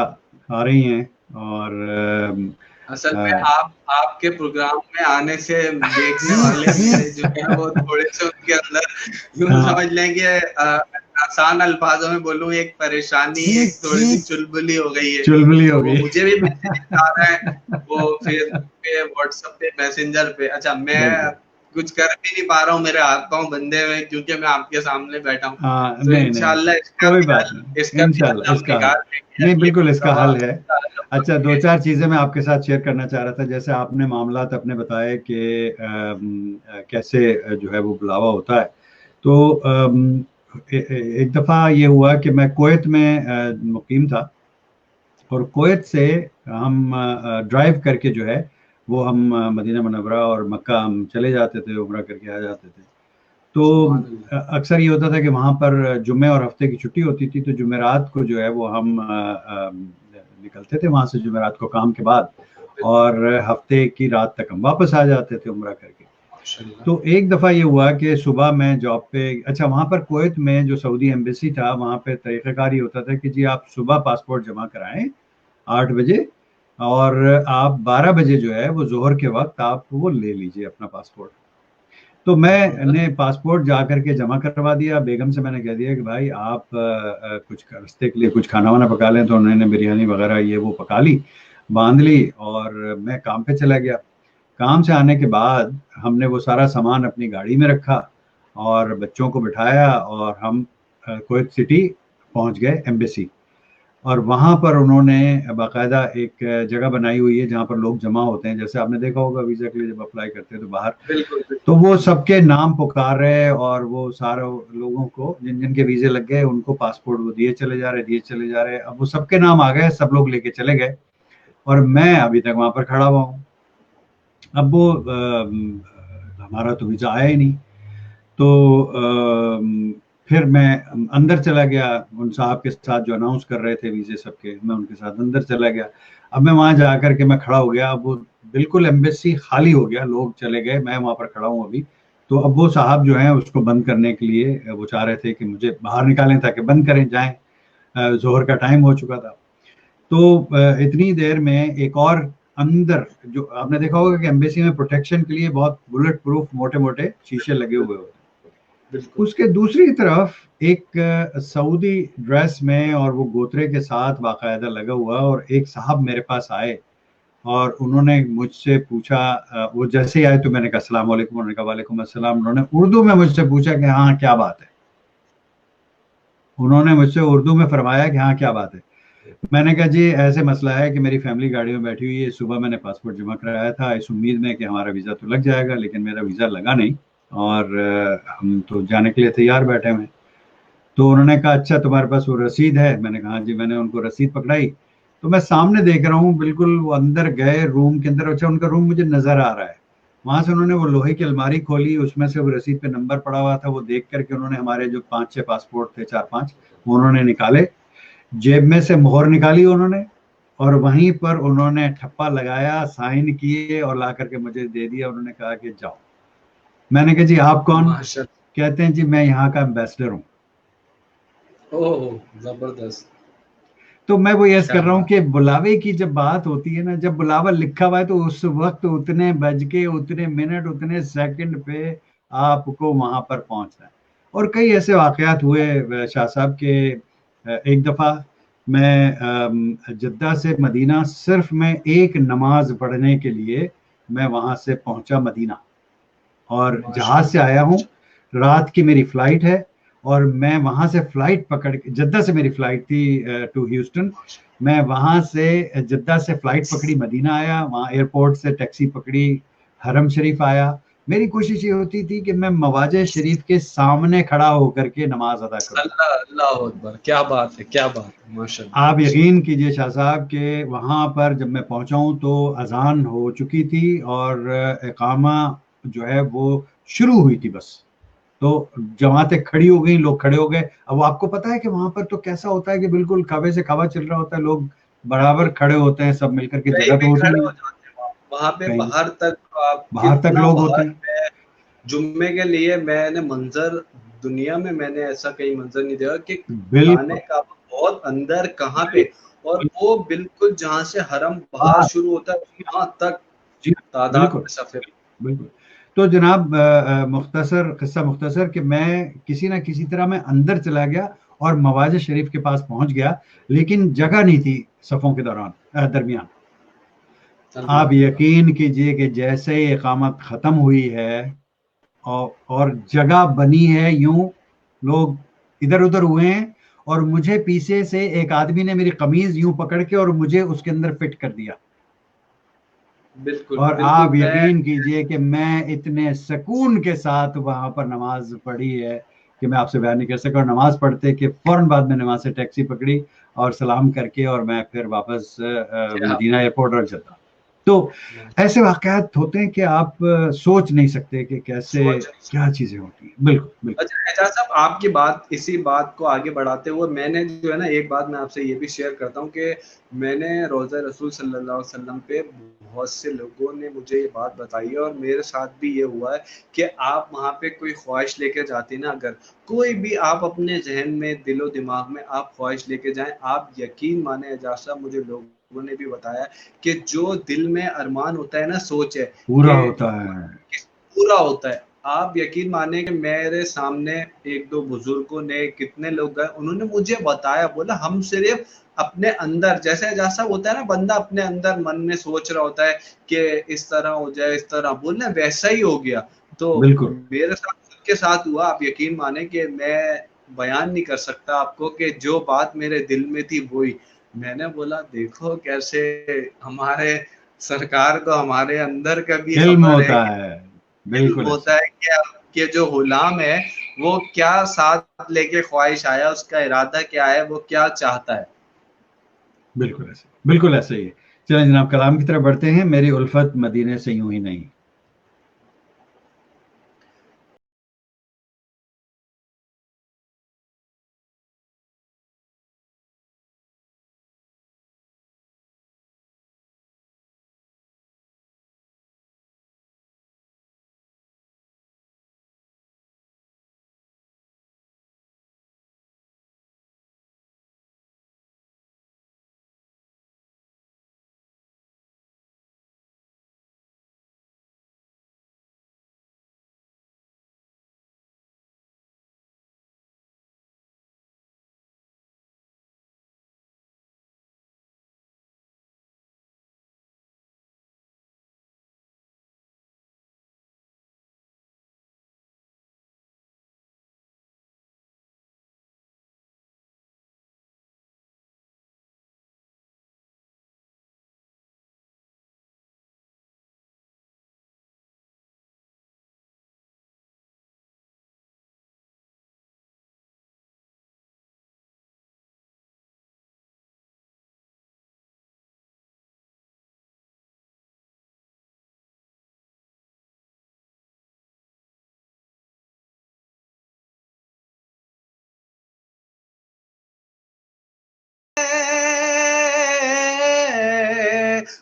آ رہی ہیں، اور اصل میں آپ کے پروگرام میں آنے سے دیکھنے والے میرے جو ہیں وہ تھوڑے سے ان کے اندر یوں ہاں سمجھ لیں کہ آسان الفاظوں میں بولوں، ایک پریشانی، ایک تھوڑی سی چلبلی ہو گئی ہے. چلبلی تو ہو وہ گئی. مجھے بھی میسج آ رہا ہے، وہ فیس بک پہ، واٹس ایپ پہ، میسنجر پہ. اچھا میں بالکل. کچھ کر بھی نہیں پا رہا ہوں، میرے ہاتھ پاؤں بندھے ہوئے کیونکہ میں آپ کے سامنے بیٹھا ہوں. ہاں تو نہیں نہیں، انشاءاللہ کوئی بات نہیں، اس کا بھی حل انشاءاللہ اس ہم کا حل. نکال لیں گے. نہیں یہ بالکل اس کا حل ہے. اچھا دو کہ چار چیزیں میں آپ کے ساتھ شیئر کرنا چاہ رہا تھا. جیسے آپ نے معاملات اپنے بتائے کہ کیسے جو ہے وہ بلاوا ہوتا ہے. تو ایک دفعہ یہ ہوا کہ میں کویت میں مقیم تھا، اور کویت سے ہم ڈرائیو کر کے جو ہے وہ ہم مدینہ منورہ اور مکہ ہم چلے جاتے تھے، عمرہ کر کے آ جاتے تھے. تو سبحان اللہ. اکثر یہ ہوتا تھا کہ وہاں پر جمعے اور ہفتے کی چھٹی ہوتی تھی، تو جمعرات کو جو ہے وہ ہم نکلتے تھے وہاں سے جمعرات کو کام کے بعد، اور ہفتے کی رات تک ہم واپس آ جاتے تھے عمرہ کر کے. ماشاء اللہ. تو ایک دفعہ یہ ہوا کہ صبح میں جاب پہ، اچھا وہاں پر کویت میں جو سعودی ایمبیسی تھا وہاں پہ طریقہ کار یہ ہوتا تھا کہ جی آپ صبح پاسپورٹ جمع کرائیں 8 بجے، اور آپ 12 بجے جو ہے وہ ظہر کے وقت آپ وہ لے لیجئے اپنا پاسپورٹ. تو میں نے پاسپورٹ جا کر کے جمع کروا دیا. بیگم سے میں نے کہہ دیا کہ بھائی آپ کچھ راستے کے لیے کچھ کھانا وانا پکا لیں. تو انہوں نے بریانی وغیرہ یہ وہ پکا لی, باندھ لی, اور میں کام پہ چلا گیا. کام سے آنے کے بعد ہم نے وہ سارا سامان اپنی گاڑی میں رکھا اور بچوں کو بٹھایا, اور ہم کویت سٹی پہنچ گئے ایمبیسی. اور وہاں پر انہوں نے باقاعدہ ایک جگہ بنائی ہوئی ہے جہاں پر لوگ جمع ہوتے ہیں, جیسے آپ نے دیکھا ہوگا ویزا کے لیے جب اپلائی کرتے ہیں تو باہر. بالکل تو وہ سب کے نام پکار رہے, اور وہ سارے لوگوں کو جن جن کے ویزے لگ گئے ان کو پاسپورٹ وہ دیے چلے جا رہے. اب وہ سب کے نام آ گئے, سب لوگ لے کے چلے گئے, اور میں ابھی تک وہاں پر کھڑا ہوا ہوں. اب وہ ہمارا تو ویزا آیا ہی نہیں. تو پھر میں اندر چلا گیا, ان صاحب کے ساتھ جو اناؤنس کر رہے تھے ویزے سب کے, میں ان کے ساتھ اندر چلا گیا. اب میں وہاں جا کر کے میں کھڑا ہو گیا. اب وہ بالکل ایمبیسی خالی ہو گیا, لوگ چلے گئے, میں وہاں پر کھڑا ہوں ابھی. تو اب وہ صاحب جو ہیں اس کو بند کرنے کے لیے وہ چاہ رہے تھے کہ مجھے باہر نکالیں تاکہ بند کریں جائیں, ظہر کا ٹائم ہو چکا تھا. تو اتنی دیر میں ایک اور اندر, جو آپ نے دیکھا ہوگا کہ ایمبیسی میں پروٹیکشن کے لیے بہت بلٹ پروف موٹے موٹے شیشے لگے ہوئے ہوتے ہیں, بالکل اس کے دوسری طرف ایک سعودی ڈریس میں اور وہ گوترے کے ساتھ باقاعدہ لگا ہوا, اور ایک صاحب میرے پاس آئے اور انہوں نے مجھ سے پوچھا, وہ جیسے ہی آئے تو میں نے کہا السلام علیکم, انہوں نے کہا وعلیکم السلام. انہوں نے اردو میں مجھ سے پوچھا کہ ہاں کیا بات ہے. انہوں نے مجھ سے اردو میں فرمایا کہ ہاں کیا بات ہے. میں نے کہا جی ایسے مسئلہ ہے کہ میری فیملی گاڑی میں بیٹھی ہوئی ہے, صبح میں نے پاسپورٹ جمع کرایا تھا اس امید میں کہ ہمارا ویزا تو لگ جائے گا, لیکن میرا ویزا لگا نہیں, اور ہم تو جانے کے لیے تیار بیٹھے ہوئے. تو انہوں نے کہا اچھا تمہارے پاس وہ رسید ہے. میں نے کہا جی. میں نے ان کو رسید پکڑائی, تو میں سامنے دیکھ رہا ہوں بالکل وہ اندر گئے روم کے اندر. اچھا ان کا روم مجھے نظر آ رہا ہے. وہاں سے انہوں نے وہ لوہے کی الماری کھولی, اس میں سے وہ رسید پہ نمبر پڑا ہوا تھا, وہ دیکھ کر کے انہوں نے ہمارے جو 5-6 پاسپورٹ تھے, 4-5, وہ انہوں نے نکالے, جیب میں سے مہر نکالی انہوں نے, اور وہیں پر انہوں نے ٹھپا لگایا, سائن کیے اور لا کر کے مجھے دے دیا. انہوں نے کہا کہ جاؤ. میں نے کہا جی آپ کون؟ ماشاء کہتے ہیں جی میں یہاں کا ایمبیسڈر ہوں. اوہ زبردست, تو میں وہ یس کیا کر رہا ہوں بات. کہ بلاوے کی جب بات ہوتی ہے نا, جب بلاوا لکھا ہوا ہے تو اس وقت اتنے بج کے اتنے منٹ اتنے سیکنڈ پہ آپ کو وہاں پر پہنچنا ہے. اور کئی ایسے واقعات ہوئے شاہ صاحب کے. ایک دفعہ میں جدہ سے مدینہ صرف میں ایک نماز پڑھنے کے لیے میں وہاں سے پہنچا مدینہ, اور ماشاء جہاز سے اللہ آیا ہوں, رات کی میری فلائٹ ہے, اور میں وہاں سے فلائٹ پکڑ کے, جدہ سے میری فلائٹ تھی ٹو ہیوسٹن, میں وہاں سے جدہ سے فلائٹ پکڑی مدینہ آیا, وہاں ایئرپورٹ سے ٹیکسی پکڑی حرم شریف آیا. میری کوشش یہ ہوتی تھی کہ میں مواجہ شریف کے سامنے کھڑا ہو کر کے نماز ادا کروں. اللہ اللہ اکبر, کیا بات ہے, کیا بات ہے, ماشاء اللہ آپ ماشاء یقین کیجئے شاہ صاحب کہ وہاں پر جب میں پہنچا ہوں تو اذان ہو چکی تھی اور اقامہ جو ہے وہ شروع ہوئی تھی بس. تو جماعتیں کھڑی ہو گئیں, لوگ کھڑے ہو گئے. اب آپ کو پتا ہے کہ وہاں پر تو کیسا ہوتا ہے کہ بالکل کعبے سے کعبہ چل رہا ہوتا ہے, لوگ برابر اللہ. کھڑے ہوتے ہیں سب مل کر کے, کہیں جگہ بھی تو ہوتی کھڑے نہیں, ہو جاتے ہیں وہاں پہ, کہیں باہر تک آپ باہر تک کتنا لوگ ہوتے باہر ہیں. میں جمعے کے لیے میں نے منظر, دنیا میں میں نے ایسا کئی منظر نہیں دیکھا کہ خانے بالکل کا بہت اندر کہاں پہ, اور وہ بالکل جہاں سے حرم باہر شروع ہوتا ہے وہاں تک جی تعداد بالکل میں صفے. بالکل. تو جناب مختصر قصہ مختصر کہ میں کسی نہ کسی طرح میں اندر چلا گیا اور مواجہ شریف کے پاس پہنچ گیا, لیکن جگہ نہیں تھی صفوں کے درمیان. اللہ آپ اللہ. یقین کیجئے کہ جیسے ہی اقامت ختم ہوئی ہے اور جگہ بنی ہے, یوں لوگ ادھر ادھر ہوئے ہیں, اور مجھے پیچھے سے ایک آدمی نے میری قمیض یوں پکڑ کے اور مجھے اس کے اندر فٹ کر دیا. بالکل اور بالکل. آپ یقین کیجئے کہ میں اتنے سکون کے ساتھ وہاں پر نماز پڑھی ہے کہ میں آپ سے بیان نہیں کر سکا. اور نماز پڑھتے کہ فوراً بعد میں نے وہاں سے ٹیکسی پکڑی اور سلام کر کے, اور میں پھر واپس کیا مدینہ ایئرپورٹ اور جدہ. تو ایسے واقعات ہوتے ہیں کہ آپ سوچ نہیں سکتے کہ کیسے سوچ نہیں سکتے. کیا چیزیں ہوتی ہیں. بالکل بالکل. اچھا اعجاز صاحب, آپ کی بات, اسی بات کو آگے بڑھاتے ہوئے میں نے جو ہے نا ایک بات میں آپ سے یہ بھی شیئر کرتا ہوں کہ میں نے روضہ رسول صلی اللہ علیہ وسلم پہ بہت سے لوگوں نے مجھے یہ بات بتائی ہے, اور میرے ساتھ بھی یہ ہوا ہے کہ آپ وہاں پہ کوئی خواہش لے کے جاتے نا, اگر کوئی بھی آپ اپنے ذہن میں دل و دماغ میں آپ خواہش لے کے جائیں, آپ یقین مانیں اعجاز صاحب, مجھے لوگوں نے بھی بتایا کہ جو دل میں ارمان ہوتا ہے نا, سوچ ہے پورا کہ ہوتا ہے. پورا ہوتا ہے. آپ یقین مانیں کہ میرے سامنے ایک دو بزرگوں نے, کتنے لوگ گئے, انہوں نے مجھے بتایا, بولا ہم صرف اپنے اندر, جیسے جیسا ہوتا ہے نا بندہ اپنے اندر من میں سوچ رہا ہوتا ہے کہ اس طرح ہو جائے, اس طرح بولنا, ویسا ہی ہو گیا. تو بالکل میرے ساتھ خود کے ساتھ ہوا. آپ یقین مانیں کہ میں بیان نہیں کر سکتا آپ کو کہ جو بات میرے دل میں تھی وہی. میں نے بولا دیکھو کیسے ہمارے سرکار کو ہمارے اندر کا بھی علم خبر ہے, ہوتا ہے. علم بالکل ایسے. ہوتا ہے کہ جو غلام ہے وہ کیا ساتھ لے کے خواہش آیا, اس کا ارادہ کیا ہے, وہ کیا چاہتا ہے. بالکل ایسے, بالکل ایسے ہی ہے. چلیں جناب کلام کی طرف بڑھتے ہیں. میری الفت مدینے سے یوں ہی نہیں.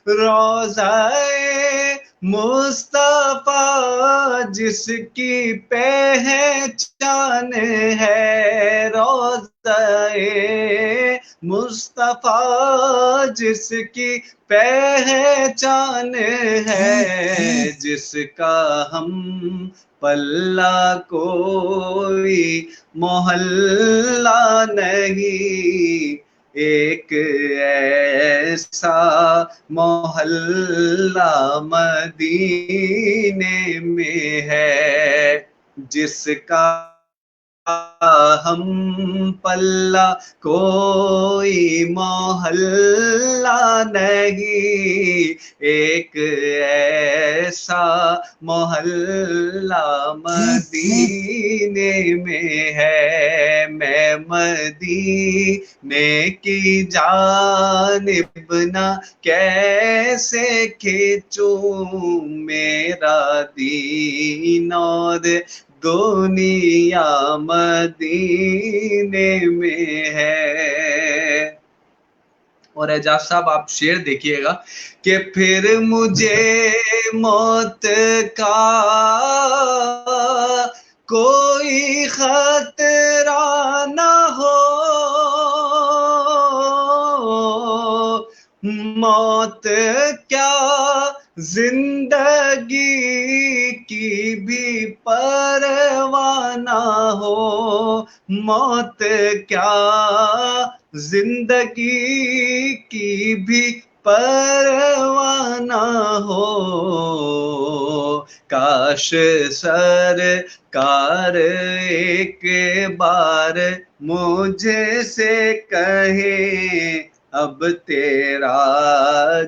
روضہ مصطفیٰ جس کی پہچان ہے, روضہ مصطفیٰ جس کی پہچان ہے, جس کا ہم پلہ کوئی محلہ نہیں, ایک ایسا محلہ مدینے میں ہے, جس کا ہم پلہ کوئی محلہ نہیں, ایک ایسا محلہ مدینے میں ہے. میں مدینے کی جانب نہ کیسے کھینچوں, میرا دین اور دنیا مدینے میں ہے. اور اعجاز صاحب آپ شعر دیکھیے گا کہ پھر مجھے موت کا کوئی خطرہ نہ ہو, موت کیا زندگی کی بھی پرواہ نہ ہو, موت کیا زندگی کی بھی پرواہ نہ ہو, کاش سرکار ایک بار مجھ سے کہیں, اب تیرا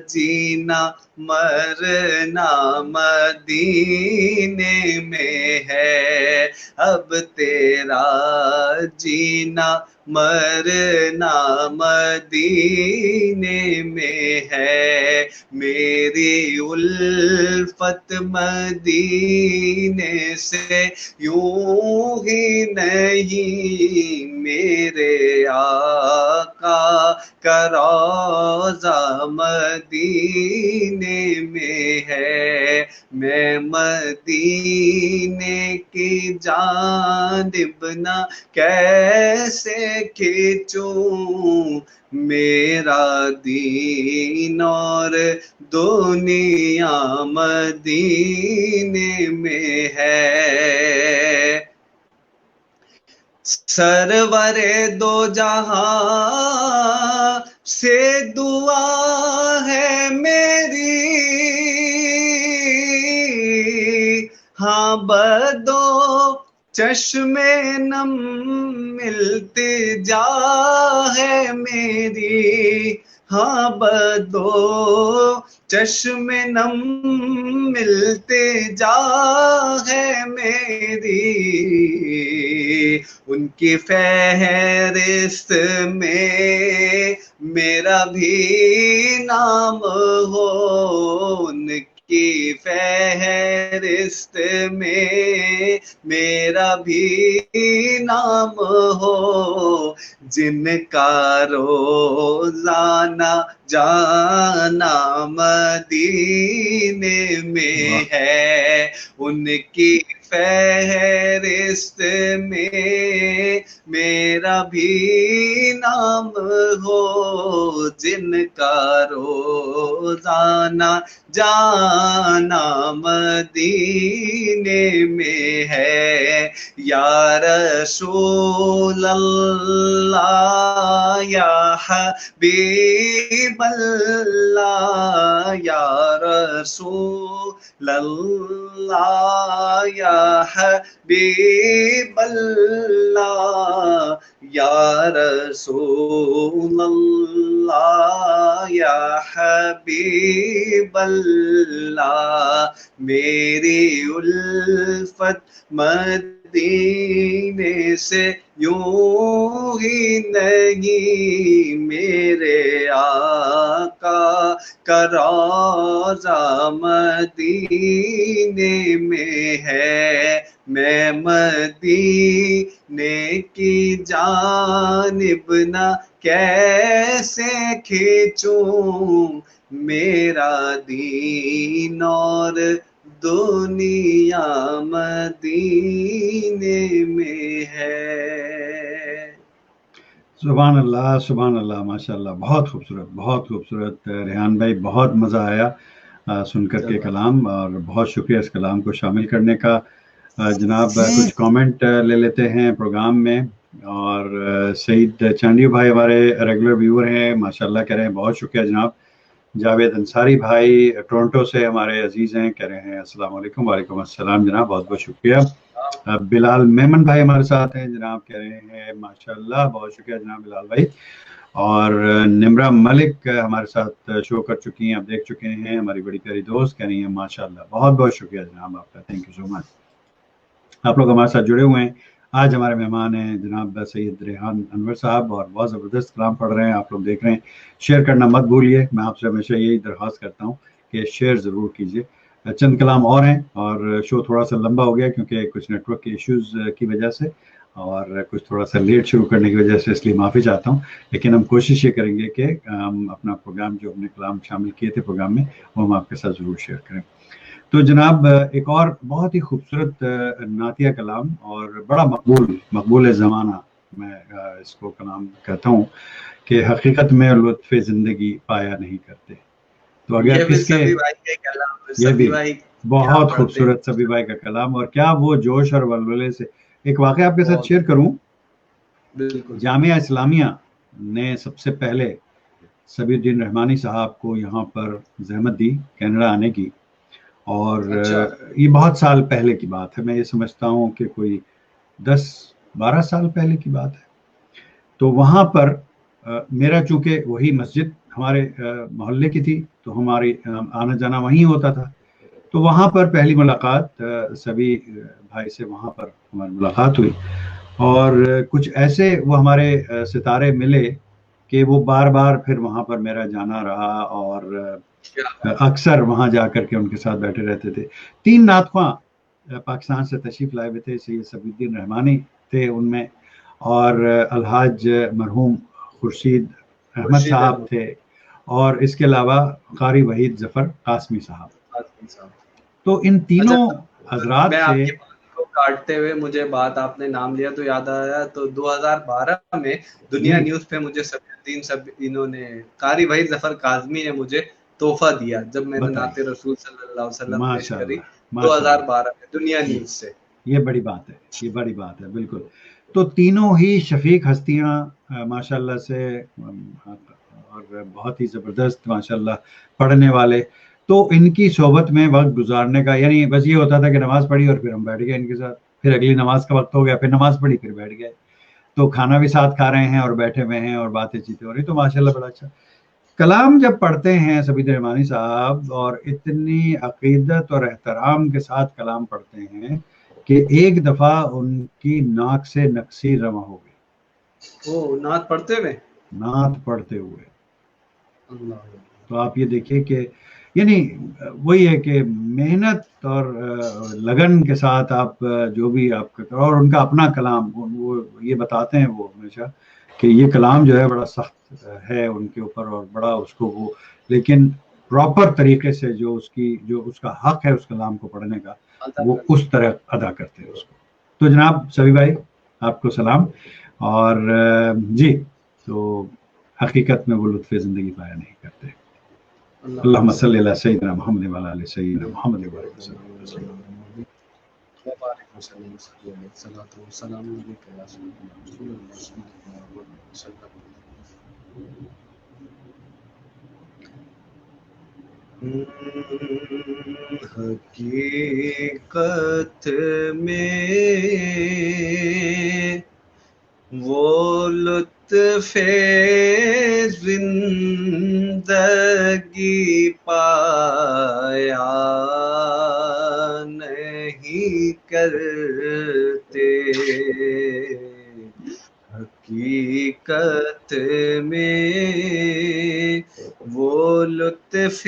جینا مرنا مدینے میں ہے, اب تیرا جینا مرنا مدینے میں ہے. میری الفت مدینے سے یوں ہی نہیں, میرے آقا کا روضہ مدینے میں ہے، میں مدینے کی جانب نہ کیسے کھینچوں، میرا دین اور دنیا مدینے میں ہے۔ سرور دو جہاں سے دعا ہے میری، ہاں بدو چشم نم التجا ہے میری، ہاں بدو چشم نم التجا ہے میری، ان کی فہرست میں میرا بھی نام ہو، ان کی فہرست میں میرا بھی نام ہو، جن کا روزانہ جانا مدینے میں ہے، ان کی فہرست میں میرا بھی نام ہو، جن کا روزانہ جانا مدینے میں ہے۔ یا رسول اللہ یا حبیب اللہ، یا رسول اللہ یا حبیب اللہ، یا رسول اللہ یا حبیب اللہ، میری الفت مدینے سے یوں ہی نہیں، میرے آقا کا روضہ مدینے میں ہے، میں مدینے کی جانب نہ کیسے کھینچوں، میرا دین اور دنیا مدینے میں ہے۔ سبحان اللہ ماشاء اللہ، بہت خوبصورت ریحان بھائی، بہت مزہ آیا سن کر کے کلام، اور بہت شکریہ اس کلام کو شامل کرنے کا۔ جناب کچھ کامنٹ لے لیتے ہیں پروگرام میں، اور سعید چانڈی بھائی ہمارے ریگولر ویور ہیں، ماشاءاللہ کہہ رہے ہیں بہت شکریہ جناب۔ جاوید انصاری بھائی ٹورنٹو سے ہمارے عزیز ہیں، کہہ رہے ہیں السلام علیکم۔ وعلیکم السلام جناب، بہت بہت شکریہ۔ بلال میمن بھائی ہمارے ساتھ ہیں جناب، کہہ رہے ہیں ماشاءاللہ، بہت شکریہ جناب بلال بھائی۔ اور نمرا ملک ہمارے ساتھ شو کر چکی ہیں، آپ دیکھ چکے ہیں، ہماری بڑی پیاری دوست، کہہ رہی ہیں ماشاءاللہ، بہت بہت شکریہ جناب آپ کا، تھینک یو سو مچ۔ آپ لوگ ہمارے ساتھ جڑے ہوئے ہیں۔ آج ہمارے مہمان ہیں جناب سید ریحان انور صاحب، اور بہت زبردست کلام پڑھ رہے ہیں، آپ لوگ دیکھ رہے ہیں۔ شیئر کرنا مت بھولیے، میں آپ سے ہمیشہ یہی درخواست کرتا ہوں کہ شیئر ضرور کیجیے۔ چند کلام اور ہیں، اور شو تھوڑا سا لمبا ہو گیا کیونکہ کچھ نیٹ ورک کے ایشوز کی وجہ سے، اور کچھ تھوڑا سا لیٹ شروع کرنے کی وجہ سے، اس لیے معافی چاہتا ہوں، لیکن ہم کوشش یہ کریں گے کہ ہم اپنا پروگرام، جو ہم نے کلام شامل کیے تھے پروگرام میں، وہ ہم آپ کے ساتھ ضرور شیئر کریں۔ تو جناب ایک اور بہت ہی خوبصورت نعتیہ کلام، اور بڑا مقبول زمانہ میں اس کو کلام کہتا ہوں، کہ حقیقت میں لطف زندگی پایا نہیں کرتے۔ تو اگر کس کے، یہ بھی بہت خوبصورت سبی بھائی کا کلام، اور کیا وہ جوش اور ولولے سے۔ ایک واقعہ آپ کے ساتھ شیئر کروں، جامعہ اسلامیہ نے سب سے پہلے سبی الدین رحمانی صاحب کو یہاں پر زحمت دی کینیڈا آنے کی، اور یہ بہت سال پہلے کی بات ہے، میں یہ سمجھتا ہوں کہ کوئی 10-12 سال پہلے کی بات ہے۔ تو وہاں پر میرا چونکہ وہی مسجد ہمارے محلے کی تھی، تو ہماری آنا جانا وہیں ہوتا تھا، تو وہاں پر پہلی ملاقات سبی بھائی سے وہاں پر ہماری ملاقات ہوئی، اور کچھ ایسے وہ ہمارے ستارے ملے کہ وہ بار بار پھر وہاں پر میرا جانا رہا، اور اکثر وہاں جا کر کے ان کے ساتھ بیٹھے رہتے تھے۔ 3 نعت خواں پاکستان سے تشریف لائے ہوئے تھے، سید سبی الدین رحمانی تھے ان میں، اور الحاج مرحوم خورشید احمد صاحب تھے، اور اس کے علاوہ قاری وحید ظفر قاسمی صاحب. تو ان تینوں حضرات میں آپ سے کی بات کو کاٹتے ہوئے مجھے بات آپ نے نام لیا تو یاد آیا، تو 2012 میں دنیا نیوز پہ مجھے سب انہوں نے قاری وحید ظفر کاظمی نے مجھے تحفہ دیا جب میں نے نعت رسول صلی اللہ علیہ وسلم پیش کری 2012 میں دنیا نیوز سے. یہ بڑی بات ہے، یہ بڑی بات ہے بالکل. تو تینوں ہی شفیق ہستیاں ماشاءاللہ سے، اور بہت ہی زبردست ماشاءاللہ پڑھنے والے. تو ان کی صحبت میں وقت گزارنے کا یعنی بس یہ ہوتا تھا کہ نماز پڑھی اور پھر ہم بیٹھ گئے ان کے ساتھ، پھر اگلی نماز کا وقت ہو گیا، پھر نماز پڑھی پھر بیٹھ گئے، تو کھانا بھی ساتھ کھا رہے ہیں اور بیٹھے ہوئے ہیں اور باتیں چیتیں ہو رہی. تو ماشاءاللہ بڑا اچھا کلام جب پڑھتے ہیں سبیل رحمانی صاحب، اور اتنی عقیدت اور احترام کے ساتھ کلام پڑھتے ہیں کہ ایک دفعہ ان کی ناک سے نقصی رواں ہو گئی. نعت پڑھتے ہوئے، نعت پڑھتے ہوئے. اللہ. تو آپ یہ دیکھیں کہ یعنی وہی ہے کہ محنت اور لگن کے ساتھ آپ جو بھی آپ کا، اور ان کا اپنا کلام، وہ یہ بتاتے ہیں وہ ہمیشہ کہ یہ کلام جو ہے بڑا سخت ہے ان کے اوپر، اور بڑا اس کو وہ، لیکن پراپر طریقے سے جو اس کا حق ہے اس کلام کو پڑھنے کا، وہ اس طرح ادا کرتے ہیں اس کو. تو جناب سبی بھائی آپ کو سلام. اور جی، تو حقیقت میں وہ لطف زندگی پایا نہیں کرتے. اللہم صلی علی سیدنا محمد وعلی آل سیدنا محمد وبارک وسلم. حقیقت میں وہ لطف زندگی پایا نہیں کرتے. حقیقت میں وہ لطف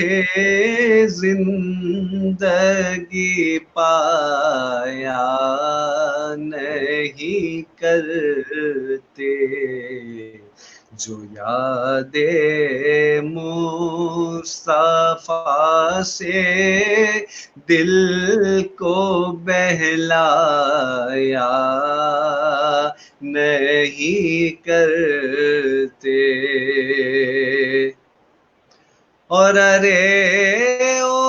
زندگی پایا نہیں کرتے جو یاد مصطفیٰ سے دل کو بہلایا نہیں کرتے. اور ارے او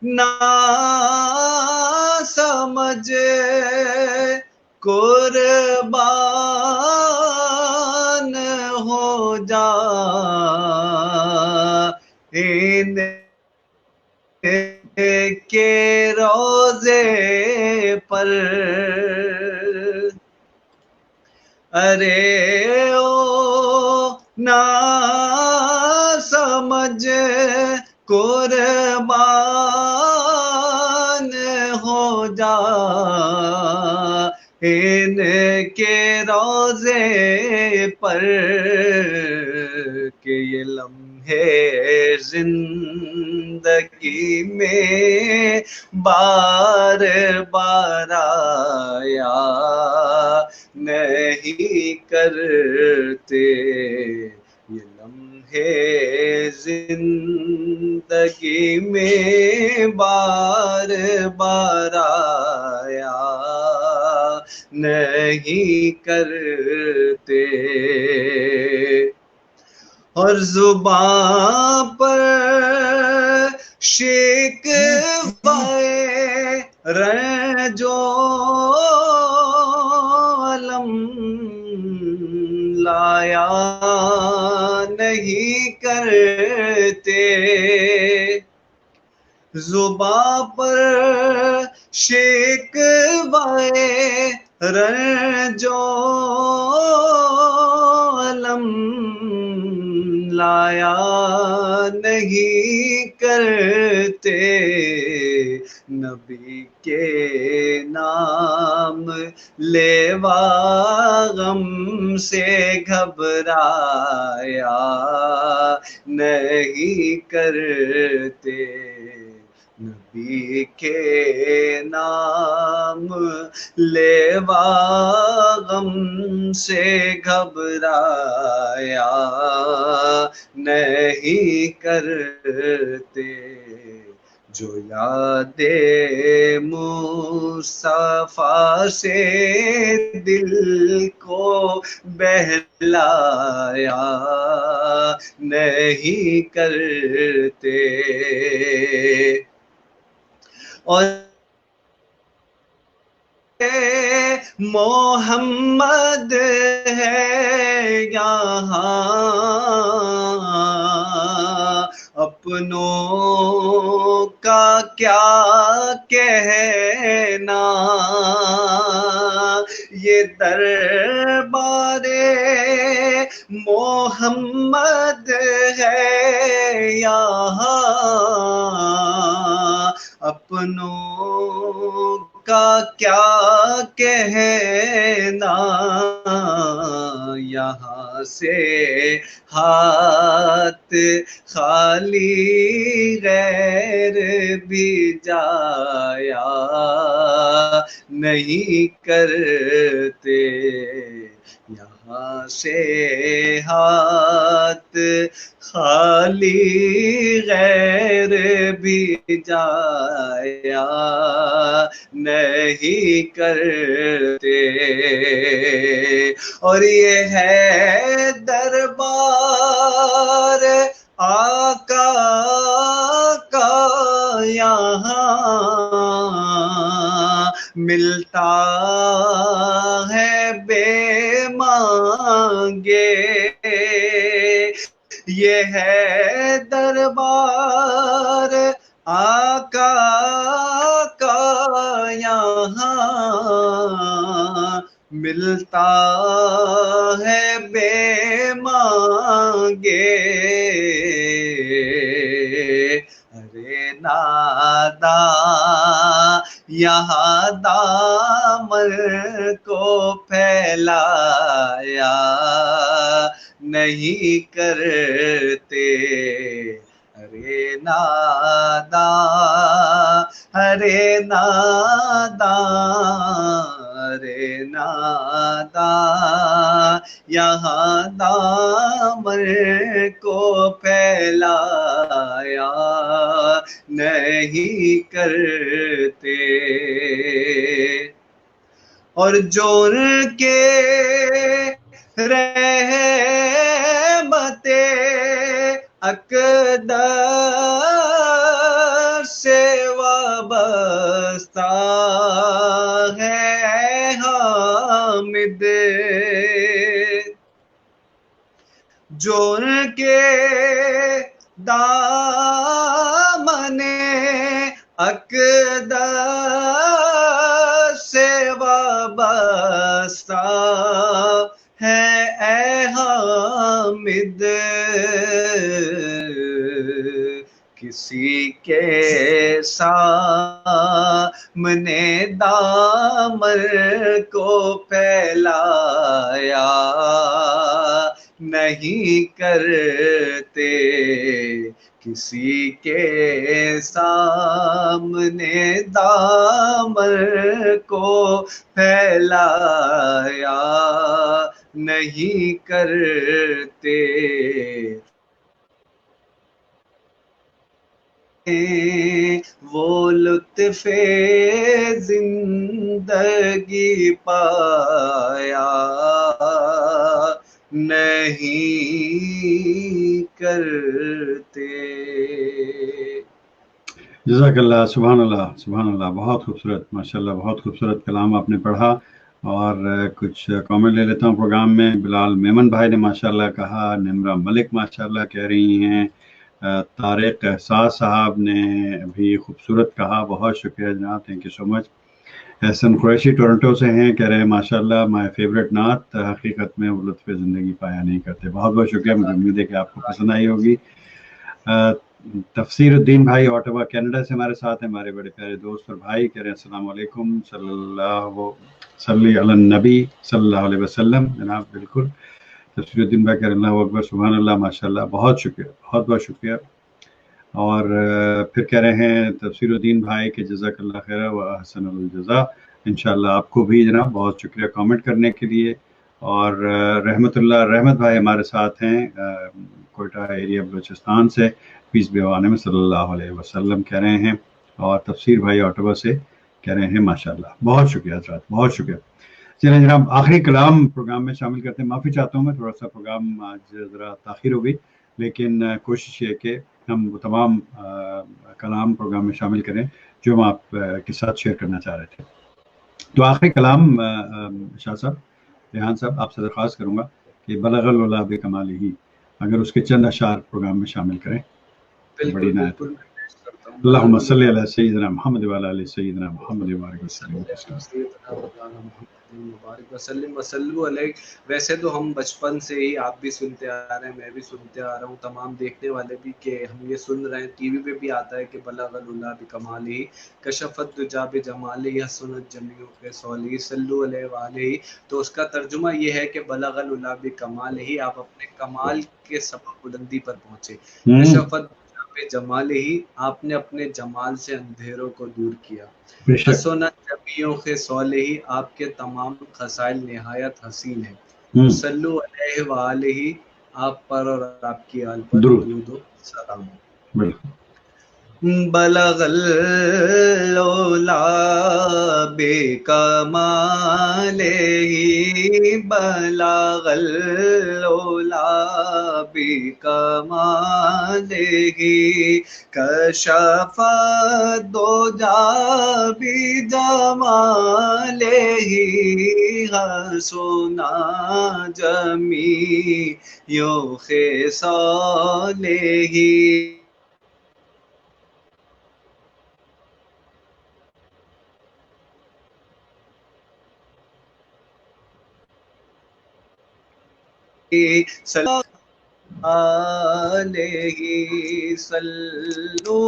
نا سمجھ قربان ہو جا ان کے روزے پر. ارے او نا سمجھ قربان ہو جا ان کے روزے پر کہ یہ لمحے زندگی میں بار بار آیا نہیں کرتے. یہ لمحے زندگی میں بار بار آیا نہیں کرتے. اور زبان پر شکوائے رنجو علم لایا نہیں کرتے. زبان پر شکوائے رنجو علم لایا نہیں کرتے. نبی کے نام لیوا غم سے گھبرایا نہیں کرتے. نبی کے نام لیوا غم سے گھبرایا نہیں کرتے، جو یاد مصطفیٰ سے دل کو بہلایا نہیں کرتے، اور محمد ہے یہاں اپنوں کا کیا کہنا، یہ دربار محمد ہے یہاں اپنوں کا کیا کہنا، یہاں سے ہاتھ خالی غیر بھی جایا نہیں کرتے، یہاں سے ہاتھ خالی غیر بھی جایا نہیں کرتے، اور یہ ہے دربار آقا کا یہاں ملتا ہے بے مانگے، یہ ہے دربار آقا کا یہاں ملتا ہے بے مانگے، ارے نادا یہاں دامن کو پھیلایا نہیں کرتے، ارے نادا ارے نادا ارے نادا یہاں دامن کو پھیلایا نہیں کرتے، اور جو ان کے رحمت اقدار سے وابستہ ہے حامد، جو ان کے دامن اقدار سے وابستہ ہے اے حامد، کسی کے سامنے دامن کو پھیلایا نہیں کرتے، کسی کے سامنے دامن کو پھیلایا نہیں کرتے، وہ لطف زندگی پایا نہیں کرتے۔ جزاک اللہ، سبحان اللہ سبحان اللہ، بہت خوبصورت، ماشاءاللہ بہت خوبصورت کلام آپ نے پڑھا، اور کچھ کامنٹ لے لیتا ہوں پروگرام میں۔ بلال میمن بھائی نے ماشاءاللہ کہا، نمرہ ملک ماشاءاللہ کہہ رہی ہیں، طارق احساس صاحب نے بھی خوبصورت کہا، بہت شکریہ جناب، thank you so much. Ahsan Qureshi Toronto سے ہیں، کہہ رہے ہیں ماشاءاللہ مائی فیوریٹ نعت، حقیقت میں وہ لطف زندگی پایا نہیں کرتے، بہت بہت شکریہ، مجھے امید ہے کہ آپ کو پسند آئی ہوگی۔ تفسیر الدین بھائی اوٹاوا کینیڈا سے ہمارے ساتھ ہیں، ہمارے بڑے پیارے دوست اور بھائی، کہہ رہے ہیں السلام علیکم، صلی علی النبی صلی اللہ علیہ وسلم۔ جناب بالکل، تفسیر الدین بھائی کہہ رہے ہیں اللہ اکبر، سبحان اللہ، ماشاءاللہ، بہت شکریہ، بہت بہت شکریہ۔ اور پھر کہہ رہے ہیں تفسیر الدین بھائی کہ جزاک اللہ خیر و احسن الجزا. انشاءاللہ آپ کو بھی جناب بہت شکریہ کامنٹ کرنے کے لیے. اور رحمت بھائی ہمارے ساتھ ہیں کوئٹہ ایریا بلوچستان سے. پیس بیوانہ میں صلی اللہ علیہ وسلم کہہ رہے ہیں. اور تفسیر بھائی آٹوبا سے کہہ رہے ہیں ماشاءاللہ. بہت شکریہ حضرات, بہت شکریہ. چلیں جناب آخری کلام پروگرام میں شامل کرتے ہیں. معافی چاہتا ہوں میں تھوڑا سا پروگرام آج ذرا تاخیر ہو گئی, لیکن کوشش یہ ہے کہ ہم وہ تمام کلام پروگرام میں شامل کریں جو ہم آپ کے ساتھ شیئر کرنا چاہ رہے تھے. تو آخری کلام شاہ صاحب, ریحان صاحب, آپ سے درخواست کروں گا کہ بلغ العلا بکمالہ, اگر اس کے چند اشعار پروگرام میں شامل کریں تو بڑی بالکل عنایت بالکل ہوگی. میں پیش کرتا ہوں. اللہم بلغ صلی العلا علی سیدنا محمد وعلی آل سیدنا محمد وبارک وسلم. ویسے تو ہم بچپن سے ہی, آپ بھی سنتے آ رہے ہیں, میں بھی سنتے آ رہا ہوں, تمام دیکھنے والے بھی, کہ ہم یہ سن رہے ہیں. ٹی وی پہ بھی آتا ہے کہ بلغ العلا بکمالہ کشفت دجا بجمالہ حسنت جمیع خصالہ صلو علیہ وآلہ. تو اس کا ترجمہ یہ ہے کہ بلغ العلا بکمالہ, آپ اپنے کمال کے سبب بلندی پر پہنچے. کشفت جمال ہی, آپ نے اپنے جمال سے اندھیروں کو دور کیا. بے شک. حسنت جمیع خصالہ, آپ کے تمام خصائل نہایت حسین ہیں. صلو علیہ وآلہ, آپ پر اور آپ کی آل پر درود. درود و سلام. بالکل. بلغ العلا بکمالہ, بلغ العلا بکمالہ, کشف الدجا بجمالہ, حسنا جمیع خصالہ. صلو علیہ, صلو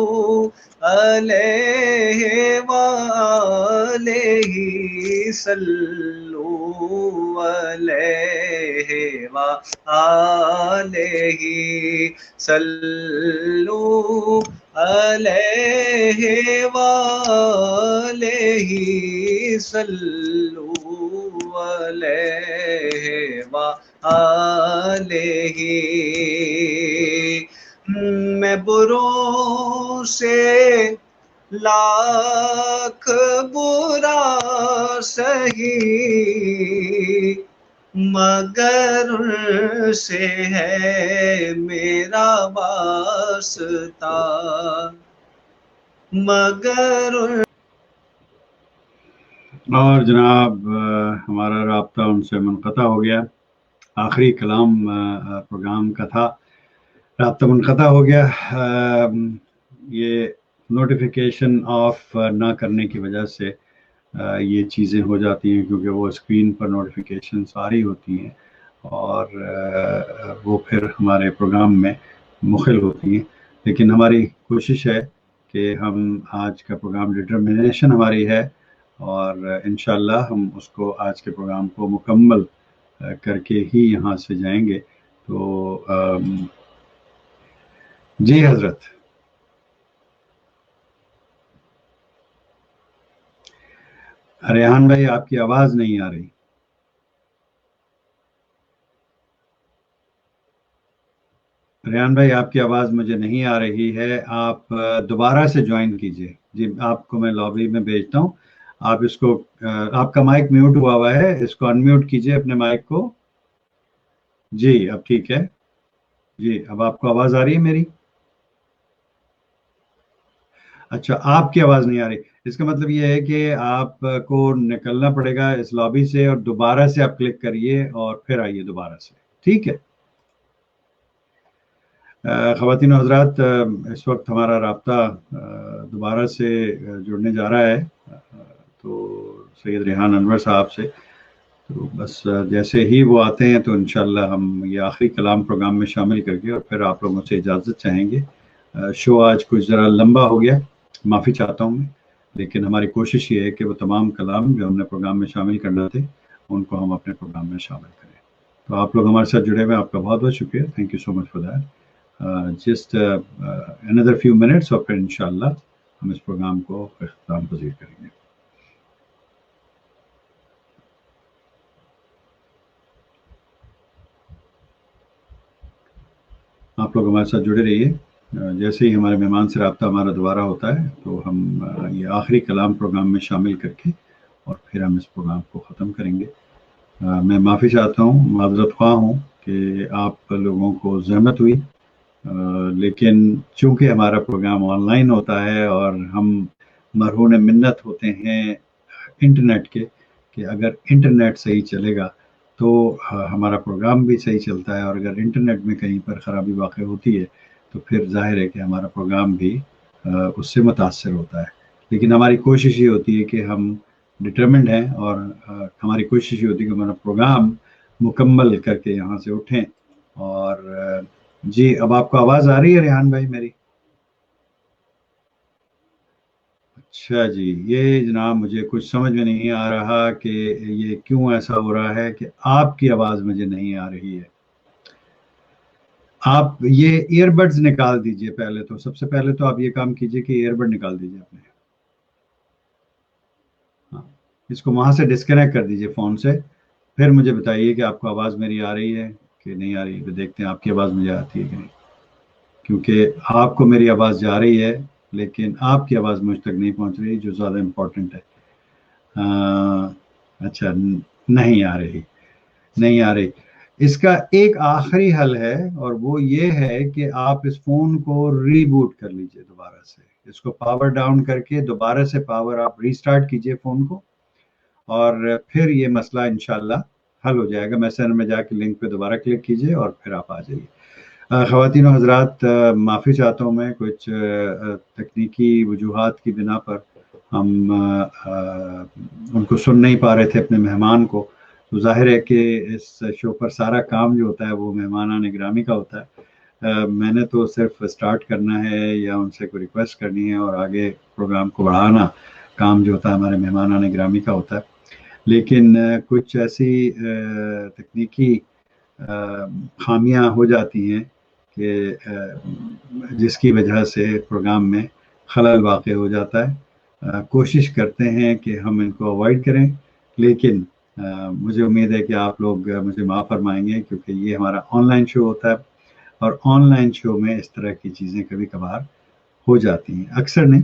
علیہ وآلہ, صلو علیہ وآلہ, صلو علیہ وآلہ, صلو علیہ وآلہ. میں بروں سے لاکھ برا سہی, مگر ان سے ہے میرا واسطہ, مگر اور جناب ہمارا رابطہ ان سے منقطع ہو گیا. آخری کلام پروگرام کا تھا, رابطہ منقطع ہو گیا. یہ نوٹیفیکیشن آف نہ کرنے کی وجہ سے یہ چیزیں ہو جاتی ہیں, کیونکہ وہ اسکرین پر نوٹیفیکیشن ساری ہوتی ہیں اور وہ پھر ہمارے پروگرام میں مخل ہوتی ہیں. لیکن ہماری کوشش ہے کہ ہم آج کا پروگرام ڈٹرمنیشن ہماری ہے, اور انشاءاللہ ہم اس کو آج کے پروگرام کو مکمل کر کے ہی یہاں سے جائیں گے. تو جی حضرت, ریحان بھائی آپ کی آواز نہیں آ رہی. ریحان بھائی آپ کی آواز مجھے نہیں آ رہی ہے, آپ دوبارہ سے جوائن کیجئے. جی آپ کو میں لابی میں بھیجتا ہوں, آپ اس کو, آپ کا مائک میوٹ ہوا ہے, اس کو انمیوٹ کیجئے اپنے مائک کو. جی اب ٹھیک ہے. جی اب آپ کو آواز آ رہی ہے میری؟ اچھا آپ کی آواز نہیں آ رہی, اس کا مطلب یہ ہے کہ آپ کو نکلنا پڑے گا اس لابی سے, اور دوبارہ سے آپ کلک کریے اور پھر آئیے دوبارہ سے. ٹھیک ہے خواتین و حضرات, اس وقت ہمارا رابطہ دوبارہ سے جڑنے جا رہا ہے تو سید ریحان انور صاحب سے. تو بس جیسے ہی وہ آتے ہیں تو انشاءاللہ ہم یہ آخری کلام پروگرام میں شامل کر کے اور پھر آپ لوگوں سے اجازت چاہیں گے. شو آج کچھ ذرا لمبا ہو گیا, معافی چاہتا ہوں میں, لیکن ہماری کوشش یہ ہے کہ وہ تمام کلام جو ہم نے پروگرام میں شامل کرنا تھے ان کو ہم اپنے پروگرام میں شامل کریں. تو آپ لوگ ہمارے ساتھ جڑے ہوئے, آپ کا بہت بہت شکریہ. Thank you so much for that. Just another few minutes اور پھر انشاءاللہ ہم اس پروگرام کو اختتام پذیر کریں گے. آپ لوگ ہمارے ساتھ جڑے رہیے. جیسے ہی ہمارے مہمان سے رابطہ ہمارا دوبارہ ہوتا ہے تو ہم یہ آخری کلام پروگرام میں شامل کر کے اور پھر ہم اس پروگرام کو ختم کریں گے. میں معافی چاہتا ہوں, معذرت خواہ ہوں کہ آپ لوگوں کو زحمت ہوئی, لیکن چونکہ ہمارا پروگرام آن لائن ہوتا ہے اور ہم مرہون منت ہوتے ہیں انٹرنیٹ کے کہ اگر انٹرنیٹ صحیح چلے گا تو ہمارا پروگرام بھی صحیح چلتا ہے, اور اگر انٹرنیٹ میں کہیں پر خرابی واقع ہوتی ہے تو پھر ظاہر ہے کہ ہمارا پروگرام بھی اس سے متاثر ہوتا ہے. لیکن ہماری کوشش یہ ہوتی ہے کہ ہم ڈٹرمنڈ ہیں, اور ہماری کوشش یہ ہوتی ہے کہ ہمارا پروگرام مکمل کر کے یہاں سے اٹھیں. اور جی اب آپ کو آواز آ رہی ہے ریحان بھائی میری؟ اچھا جی, یہ جناب مجھے کچھ سمجھ میں نہیں آ رہا کہ یہ کیوں ایسا ہو رہا ہے کہ آپ کی آواز مجھے نہیں آ رہی ہے. آپ یہ ایئر بڈز نکال دیجئے پہلے تو, سب سے پہلے تو آپ یہ کام کیجئے کہ ایئر بڈ نکال دیجئے اپنے. ہاں, اس کو وہاں سے ڈسکنیکٹ کر دیجئے فون سے, پھر مجھے بتائیے کہ آپ کو آواز میری آ رہی ہے کہ نہیں آ رہی. تو دیکھتے ہیں آپ کی آواز مجھے آتی ہے کہ نہیں, کیونکہ آپ کو میری آواز جا رہی ہے لیکن آپ کی آواز مجھ تک نہیں پہنچ رہی, جو زیادہ امپورٹنٹ ہے. اچھا, نہیں آ رہی, نہیں آ رہی. اس کا ایک آخری حل ہے, اور وہ یہ ہے کہ آپ اس فون کو ری بوٹ کر لیجئے دوبارہ سے. اس کو پاور ڈاؤن کر کے دوبارہ سے پاور آپ ریسٹارٹ کیجئے فون کو, اور پھر یہ مسئلہ انشاءاللہ حل ہو جائے گا. میسنجر میں جا کے لنک پہ دوبارہ کلک کیجئے اور پھر آپ آ جائیے. خواتین و حضرات, معافی چاہتا ہوں میں, کچھ تکنیکی وجوہات کی بنا پر ہم ان کو سن نہیں پا رہے تھے اپنے مہمان کو. تو ظاہر ہے کہ اس شو پر سارا کام جو ہوتا ہے وہ مہمانان گرامی کا ہوتا ہے. میں نے تو صرف اسٹارٹ کرنا ہے یا ان سے کوئی ریکویسٹ کرنی ہے, اور آگے پروگرام کو بڑھانا کام جو ہوتا ہے ہمارے مہمانان گرامی کا ہوتا ہے. لیکن کچھ ایسی تکنیکی خامیاں ہو جاتی ہیں کہ جس کی وجہ سے پروگرام میں خلل واقع ہو جاتا ہے. کوشش کرتے ہیں کہ ہم ان کو اوائڈ کریں, لیکن مجھے امید ہے کہ آپ لوگ مجھے معاف فرمائیں گے, کیونکہ یہ ہمارا آن لائن شو ہوتا ہے, اور آن لائن شو میں اس طرح کی چیزیں کبھی کبھار ہو جاتی ہیں, اکثر نہیں.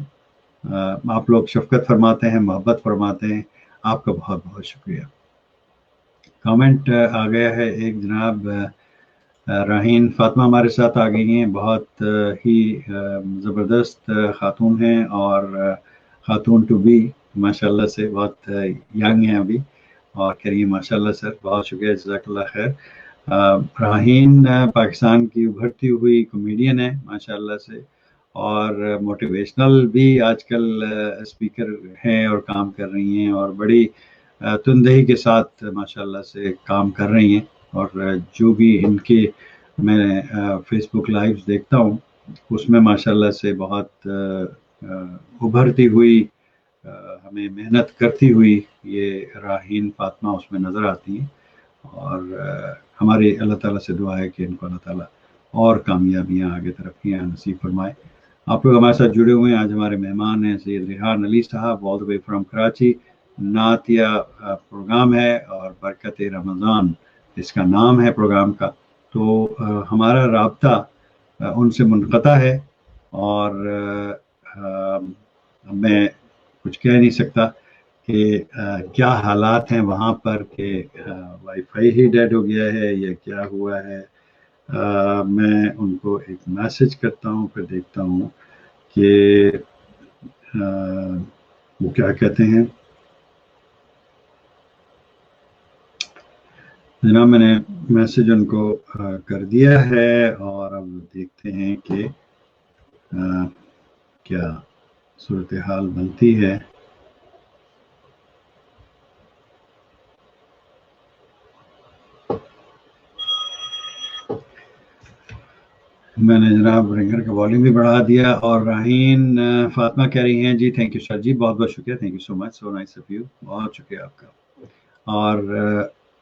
آپ لوگ شفقت فرماتے ہیں, محبت فرماتے ہیں, آپ کا بہت بہت شکریہ. کامنٹ آ گیا ہے ایک, جناب راہین فاطمہ ہمارے ساتھ آ گئی ہیں, بہت ہی زبردست خاتون ہیں, اور خاتون ٹو بی ماشاءاللہ سے, بہت ینگ ہیں ابھی, اور کہہ رہی ہیں ماشاء اللہ سر, بہت شکریہ, جزاک اللہ خیر. راہین پاکستان کی ابھرتی ہوئی کامیڈین ہے ماشاء اللہ سے, اور موٹیویشنل بھی آج کل اسپیکر ہیں اور کام کر رہی ہیں, اور بڑی تندہی کے ساتھ ماشاء اللہ سے کام کر رہی ہیں. اور جو بھی ان کے میں فیس بک لائیوز دیکھتا ہوں اس میں ماشاء اللہ سے بہت ابھرتی ہوئی, ہمیں محنت کرتی ہوئی یہ راہین فاطمہ اس میں نظر آتی ہیں. اور ہماری اللہ تعالیٰ سے دعا ہے کہ ان کو اللہ تعالیٰ اور کامیابیاں, آگے ترقیاں نصیب فرمائے. آپ لوگ ہمارے ساتھ جڑے ہوئے ہیں. آج ہمارے مہمان ہیں سید ریحان علی صاحب, آل دا وے فرام کراچی. نعتیہ پروگرام ہے, اور برکت رمضان اس کا نام ہے پروگرام کا. تو ہمارا رابطہ ان سے منقطع ہے, اور میں کچھ کہہ نہیں سکتا کہ کیا حالات ہیں وہاں پر, کہ وائی فائی ہی ڈیڈ ہو گیا ہے یا کیا ہوا ہے. میں ان کو ایک میسج کرتا ہوں, پھر دیکھتا ہوں کہ وہ کیا کہتے ہیں. جناب میں نے میسج ان کو کر دیا ہے, اور اب دیکھتے ہیں کہ کیا صورتحال بنتی ہے. میں نے جناب رنگر کا والیوم بھی بڑھا دیا. اور راہین فاطمہ کہہ رہی ہیں جی تھینک یو سر, جی بہت بہت شکریہ, thank you so much, so nice of you, بہت شکریہ آپ کا. اور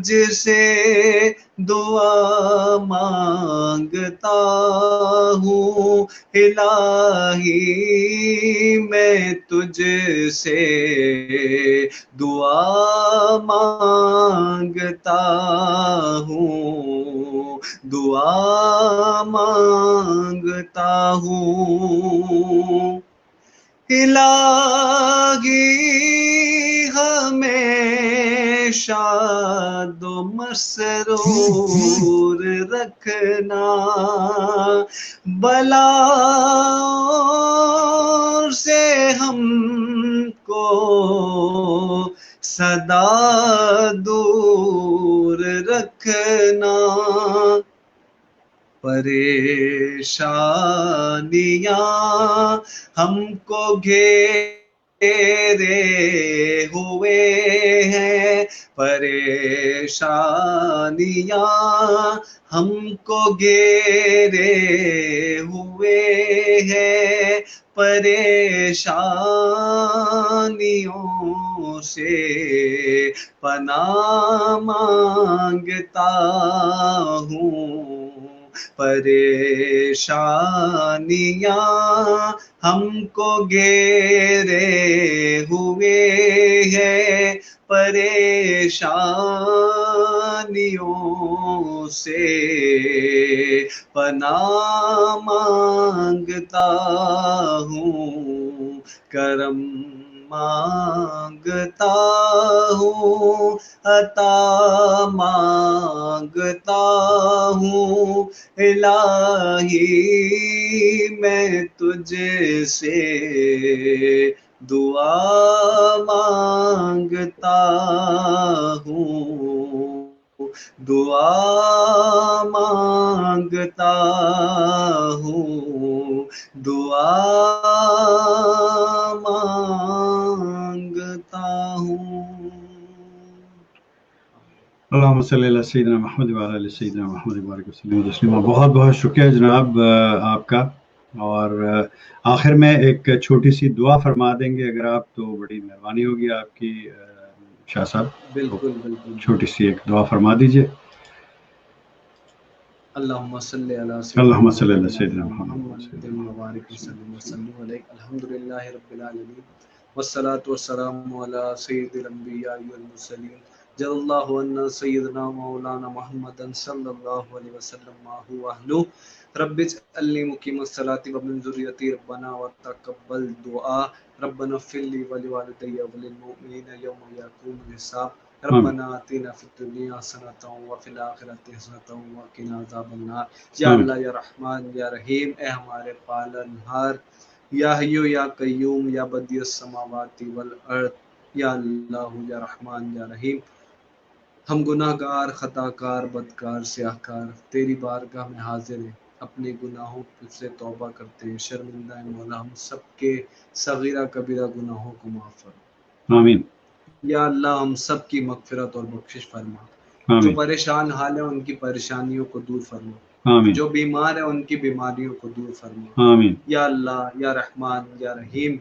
تجھ سے دعا مانگتا ہوں الہی میں تجھ سے دعا مانگتا ہوں دعا مانگتا ہوں الہی ہمیشہ دو مسرور رکھنا بلاؤں سے ہم کو سدا دور رکھنا پریشانیاں ہم کو گھیرے ہوئے ہیں پریشانیاں ہم کو گھیرے ہوئے ہیں پریشانیوں سے پناہ مانگتا ہوں پریشانیاں ہم کو گھیرے ہوئے ہیں پریشانیوں سے پناہ مانگتا ہوں کرم مانگتا ہوں عطا مانگتا ہوں الہی میں تجھ سے دعا مانگتا ہوں دعا مانگتا ہوں دعا مانگتا ہوں اللہم صلی اللہ سیدنا محمد وعلی آل سیدنا محمد بارک وسلم تسلیما۔ بہت بہت شکریہ جناب آپ کا، اور آخر میں ایک چھوٹی سی دعا فرما دیں گے اگر آپ، تو بڑی مہربانی ہوگی آپ کی شاہ صاحب۔ بالکل بالکل چھوٹی سی ایک دعا فرما دیجئے۔ اللہم صلی علی اللہم صلی علی سیدنا سیدنا محمد مبارک وسلم وسلم علیہ الحمدللہ رب العالمین والصلاة والسلام علی سید الانبیاء والمرسلین جل اللہ عنا سیدنا مولانا محمد صلی اللہ علیہ وسلم ماہو اہلو رب اجعلنی مقیم الصلاة ومن ذریتی ربنا وتقبل دعا ربنا اغفر لی ولوالدی وللمؤمنین یوم یقوم الحساب ربنا آتنا فی الدنیا حسنۃ وفی الآخرۃ حسنۃ وقنا عذاب النار۔ یا اللہ یا رحمان یا رحیم، اے ہمارے پالنہار، یا حیو یا قیوم یا بدیع السماوات والارض، یا اللہ یا رحمان یا رحیم، ہم گناہ گار، خطا کار، بدکار، سیاہ کار تیری بارگاہ میں حاضر ہیں، اپنے گناہوں سے توبہ کرتے ہیں، شرمندہ ہیں مولا، ہم سب کے صغیرہ کبیرہ گناہوں کو معاف فرما۔ آمین۔ یا اللہ ہم سب کی مغفرت اور بخشش فرما، آمین۔ جو پریشان حال ہیں ان کی پریشانیوں کو دور فرما، آمین۔ جو بیمار ہیں ان کی بیماریوں کو دور فرما۔ آمین۔ یا اللہ یا رحمان یا رحیم،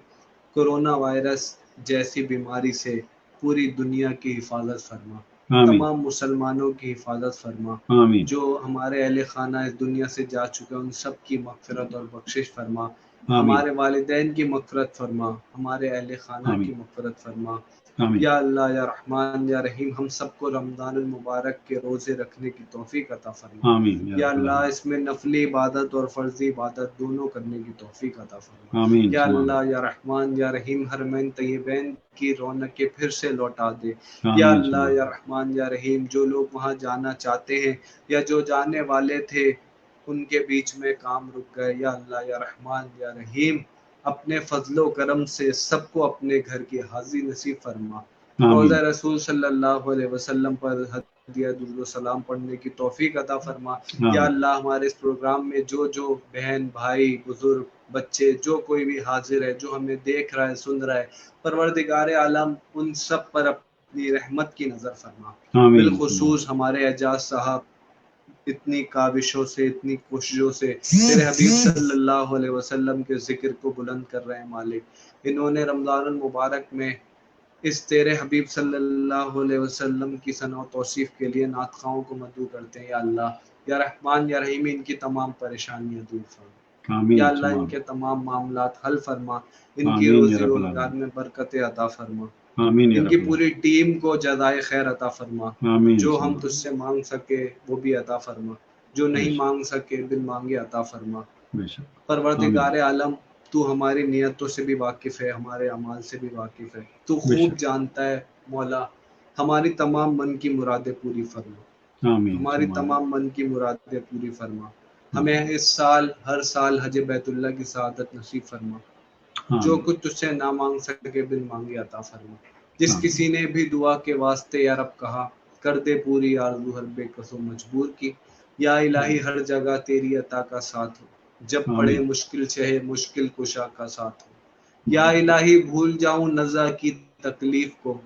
کرونا وائرس جیسی بیماری سے پوری دنیا کی حفاظت فرما، آمین۔ تمام مسلمانوں کی حفاظت فرما، آمین۔ جو ہمارے اہل خانہ اس دنیا سے جا چکے ہیں ان سب کی مغفرت اور بخشش فرما، آمین۔ ہمارے والدین کی مغفرت فرما، ہمارے اہل خانہ آمین۔ کی مغفرت فرما۔ آمین۔ یا اللہ یا رحمان یا رحیم، ہم سب کو رمضان المبارک کے روزے رکھنے کی توفیق عطا فرما۔ آمین یا اللہ اس میں نفلی عبادت اور فرضی عبادت دونوں کرنے کی توفیق عطا فرما۔ آمین۔ یا اللہ یا رحمان یا رحیم، حرمین طیبین کی رونقیں پھر سے لوٹا دے۔ یا اللہ یا رحمان یا رحیم، جو لوگ وہاں جانا چاہتے ہیں یا جو جانے والے تھے ان کے بیچ میں کام رک گئے، یا اللہ یا رحمان یا رحیم، اپنے فضل و کرم سے سب کو اپنے گھر کی حاضری نصیب فرما۔ روزہ رسول صلی اللہ علیہ وسلم پر ہدیہ درود و سلام پڑھنے کی توفیق عطا فرما۔ یا اللہ ہمارے اس پروگرام میں جو جو بہن بھائی بزرگ بچے جو کوئی بھی حاضر ہے، جو ہمیں دیکھ رہا ہے سن رہا ہے، پروردگار عالم ان سب پر اپنی رحمت کی نظر فرما۔ بالخصوص ہمارے اعجاز صاحب اتنی کاوشوں سے اتنی کوششوں سے تیرے حبیب صلی اللہ علیہ وسلم کے ذکر کو بلند کر رہے ہیں مالک، انہوں نے رمضان المبارک میں اس تیرے حبیب صلی اللہ علیہ وسلم کی ثنا و توصیف کے لیے نعت خواہوں کو مدعو کرتے ہیں. یا اللہ، یا رحمان یا رحیم، ان کی تمام پریشانیاں دور فرما. آمین یا اللہ، ثم ان کے تمام معاملات حل فرما، ان کی آمین یا روزی رب روزگار العالمین. میں برکت عطا فرما، آمین یا ان رب کی العالمین. پوری ٹیم کو جزائے خیر عطا فرما. آمین جو ثم ہم تجھ سے مانگ سکے وہ بھی عطا فرما، جو بے نہیں شک مانگ سکے بن مانگے عطا فرما. بے شک. آمین پروردگار عالم، تو ہماری نیتوں سے بھی واقف ہے، ہمارے اعمال سے بھی واقف ہے. تو بے خوب شک. جانتا ہے مولا. ہماری تمام من کی مرادیں پوری فرما، آمین ہماری ثم آمین. تمام من کی مرادیں پوری فرما. آمین. ہمیں اس سال ہر سال حج بیت اللہ کی سعادت نصیب فرما. جو آمین. کچھ تجھ سے نہ مانگ سکے بن مانگے عطا فرما. جس آمین. کسی نے بھی دعا کے واسطے یا رب کہا، کر دے پوری آرزو ہر بے کس و مجبور کی. یا الہی، ہر جگہ تیری عطا کا ساتھ ہو، جب پڑے آمین. مشکل چہے مشکل کشا کا ساتھ ہو. یا الہی، بھول جاؤں نزا کی تکلیف کو،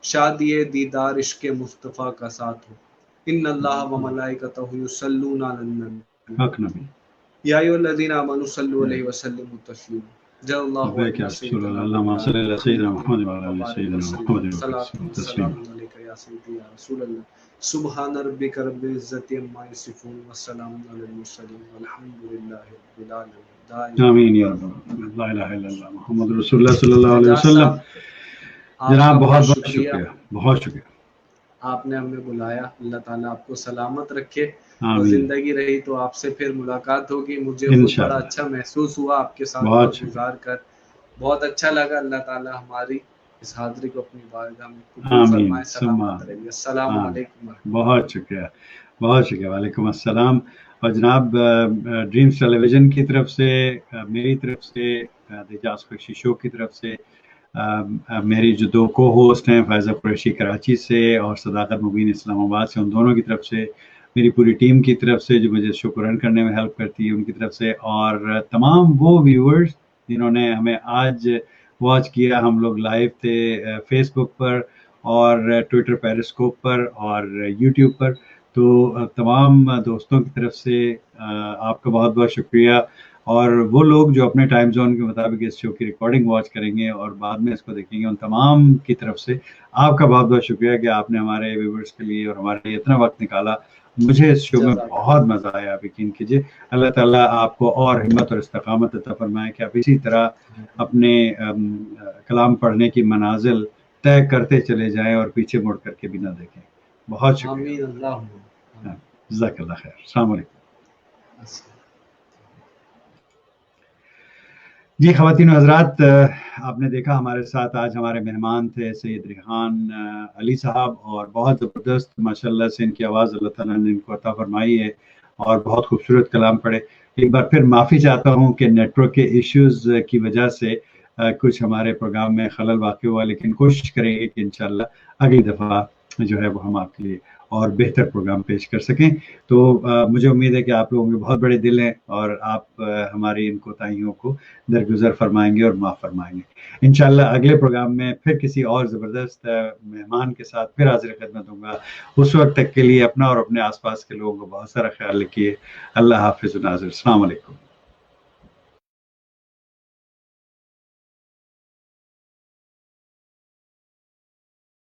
شادی دیدار عشق مصطفیٰ کا ساتھ ہو. ان اللہ و ملائکتہ یصلون علی النبی حق نبی. یا ایھا الذین آمنوا صلوا علیہ وسلموا تسلیما. جل اللہ لبیک یا علی رسول اللہ. سیدنا اللہم صلی علی سیدنا محمد وعلی آل وبارک سیدنا وسلم. محمد صلاۃ وسلم و تسلیما. سلام علیک یا سیدی یا رسول اللہ. سبحان ربک رب العزۃ عما یصفون وسلام علی المرسلین والحمد للہ رب العالمین. آمین یا رب العالمین. لا الہ الا اللہ محمد رسول اللہ صلی اللہ علیہ اعجاز وسلم. صاحب، آپ جناب کا بہت بہت شکریہ. شکریہ، بہت شکریہ. آپ نے ہمیں بلایا. اللہ تعالیٰ آپ کو سلامت رکھے، اور آمین زندگی رہی تو آپ سے پھر ملاقات ہوگی. مجھے خود بڑا انشاءاللہ. اچھا محسوس ہوا آپ کے ساتھ بہت وقت شکریہ. گزار کر. بہت اچھا لگا. اللہ تعالیٰ ہماری اس حاضری کو اپنی بارگاہ میں قبول آمین فرمائے. ثم سلامت رہیے. السلام آمین. علیکم ورحمۃ اللہ. بہت شکریہ، بہت شکریہ. وعلیکم السلام. اور جناب ڈریمز ٹیلی ویژن کی طرف سے، میری طرف سے، دی اعجاز قریشی شو کی طرف سے، میری جو دو کو ہوسٹ ہیں فیضہ قریشی کراچی سے اور صداقت مبین اسلام آباد سے، ان دونوں کی طرف سے، میری پوری ٹیم کی طرف سے جو مجھے شو کو رن کرنے میں ہیلپ کرتی ہے ان کی طرف سے، اور تمام وہ ویورز جنہوں نے ہمیں آج واچ کیا. ہم لوگ لائیو تھے فیس بک پر اور ٹویٹر پیرسکوپ پر اور یوٹیوب پر. تو تمام دوستوں کی طرف سے آپ کا بہت بہت شکریہ. اور وہ لوگ جو اپنے ٹائم زون کے مطابق اس شو کی ریکارڈنگ واچ کریں گے اور بعد میں اس کو دیکھیں گے، ان تمام کی طرف سے آپ کا بہت بہت شکریہ کہ آپ نے ہمارے ویورز کے لیے اور ہمارے لیے اتنا وقت نکالا. مجھے اس شو میں جزاک بہت مزہ آیا. آپ یقین کیجیے. اللہ تعالیٰ آپ کو اور ہمت اور استقامت عطا فرمائے کہ آپ اسی طرح اپنے کلام پڑھنے کی منازل طے کرتے چلے جائیں اور پیچھے مڑ کر کے بھی نہ دیکھیں. بہت شکریہ. آمین. اللہ جزاک اللہ خیر. السلام علیکم. جی خواتین و حضرات، آپ نے دیکھا ہمارے ساتھ آج ہمارے مہمان تھے سید ریحان علی صاحب، اور بہت زبردست ماشاءاللہ سے ان کی آواز اللہ تعالیٰ نے ان کو عطا فرمائی ہے اور بہت خوبصورت کلام پڑھے. ایک بار پھر معافی چاہتا ہوں کہ نیٹ ورک کے ایشوز کی وجہ سے کچھ ہمارے پروگرام میں خلل واقع ہوا، لیکن کوشش کریں گے کہ انشاءاللہ اگلی دفعہ جو ہے وہ ہم آپ کے لیے اور بہتر پروگرام پیش کر سکیں. تو مجھے امید ہے کہ آپ لوگوں کے بہت بڑے دل ہیں اور آپ ہماری ان کوتاہیوں کو درگزر فرمائیں گے اور معاف فرمائیں گے. انشاءاللہ اگلے پروگرام میں پھر کسی اور زبردست مہمان کے ساتھ پھر حاضر خدمت ہوں گا. اس وقت تک کے لیے اپنا اور اپنے آس پاس کے لوگوں کو بہت سارا خیال رکھیے. اللہ حافظ و ناظر. السلام علیکم.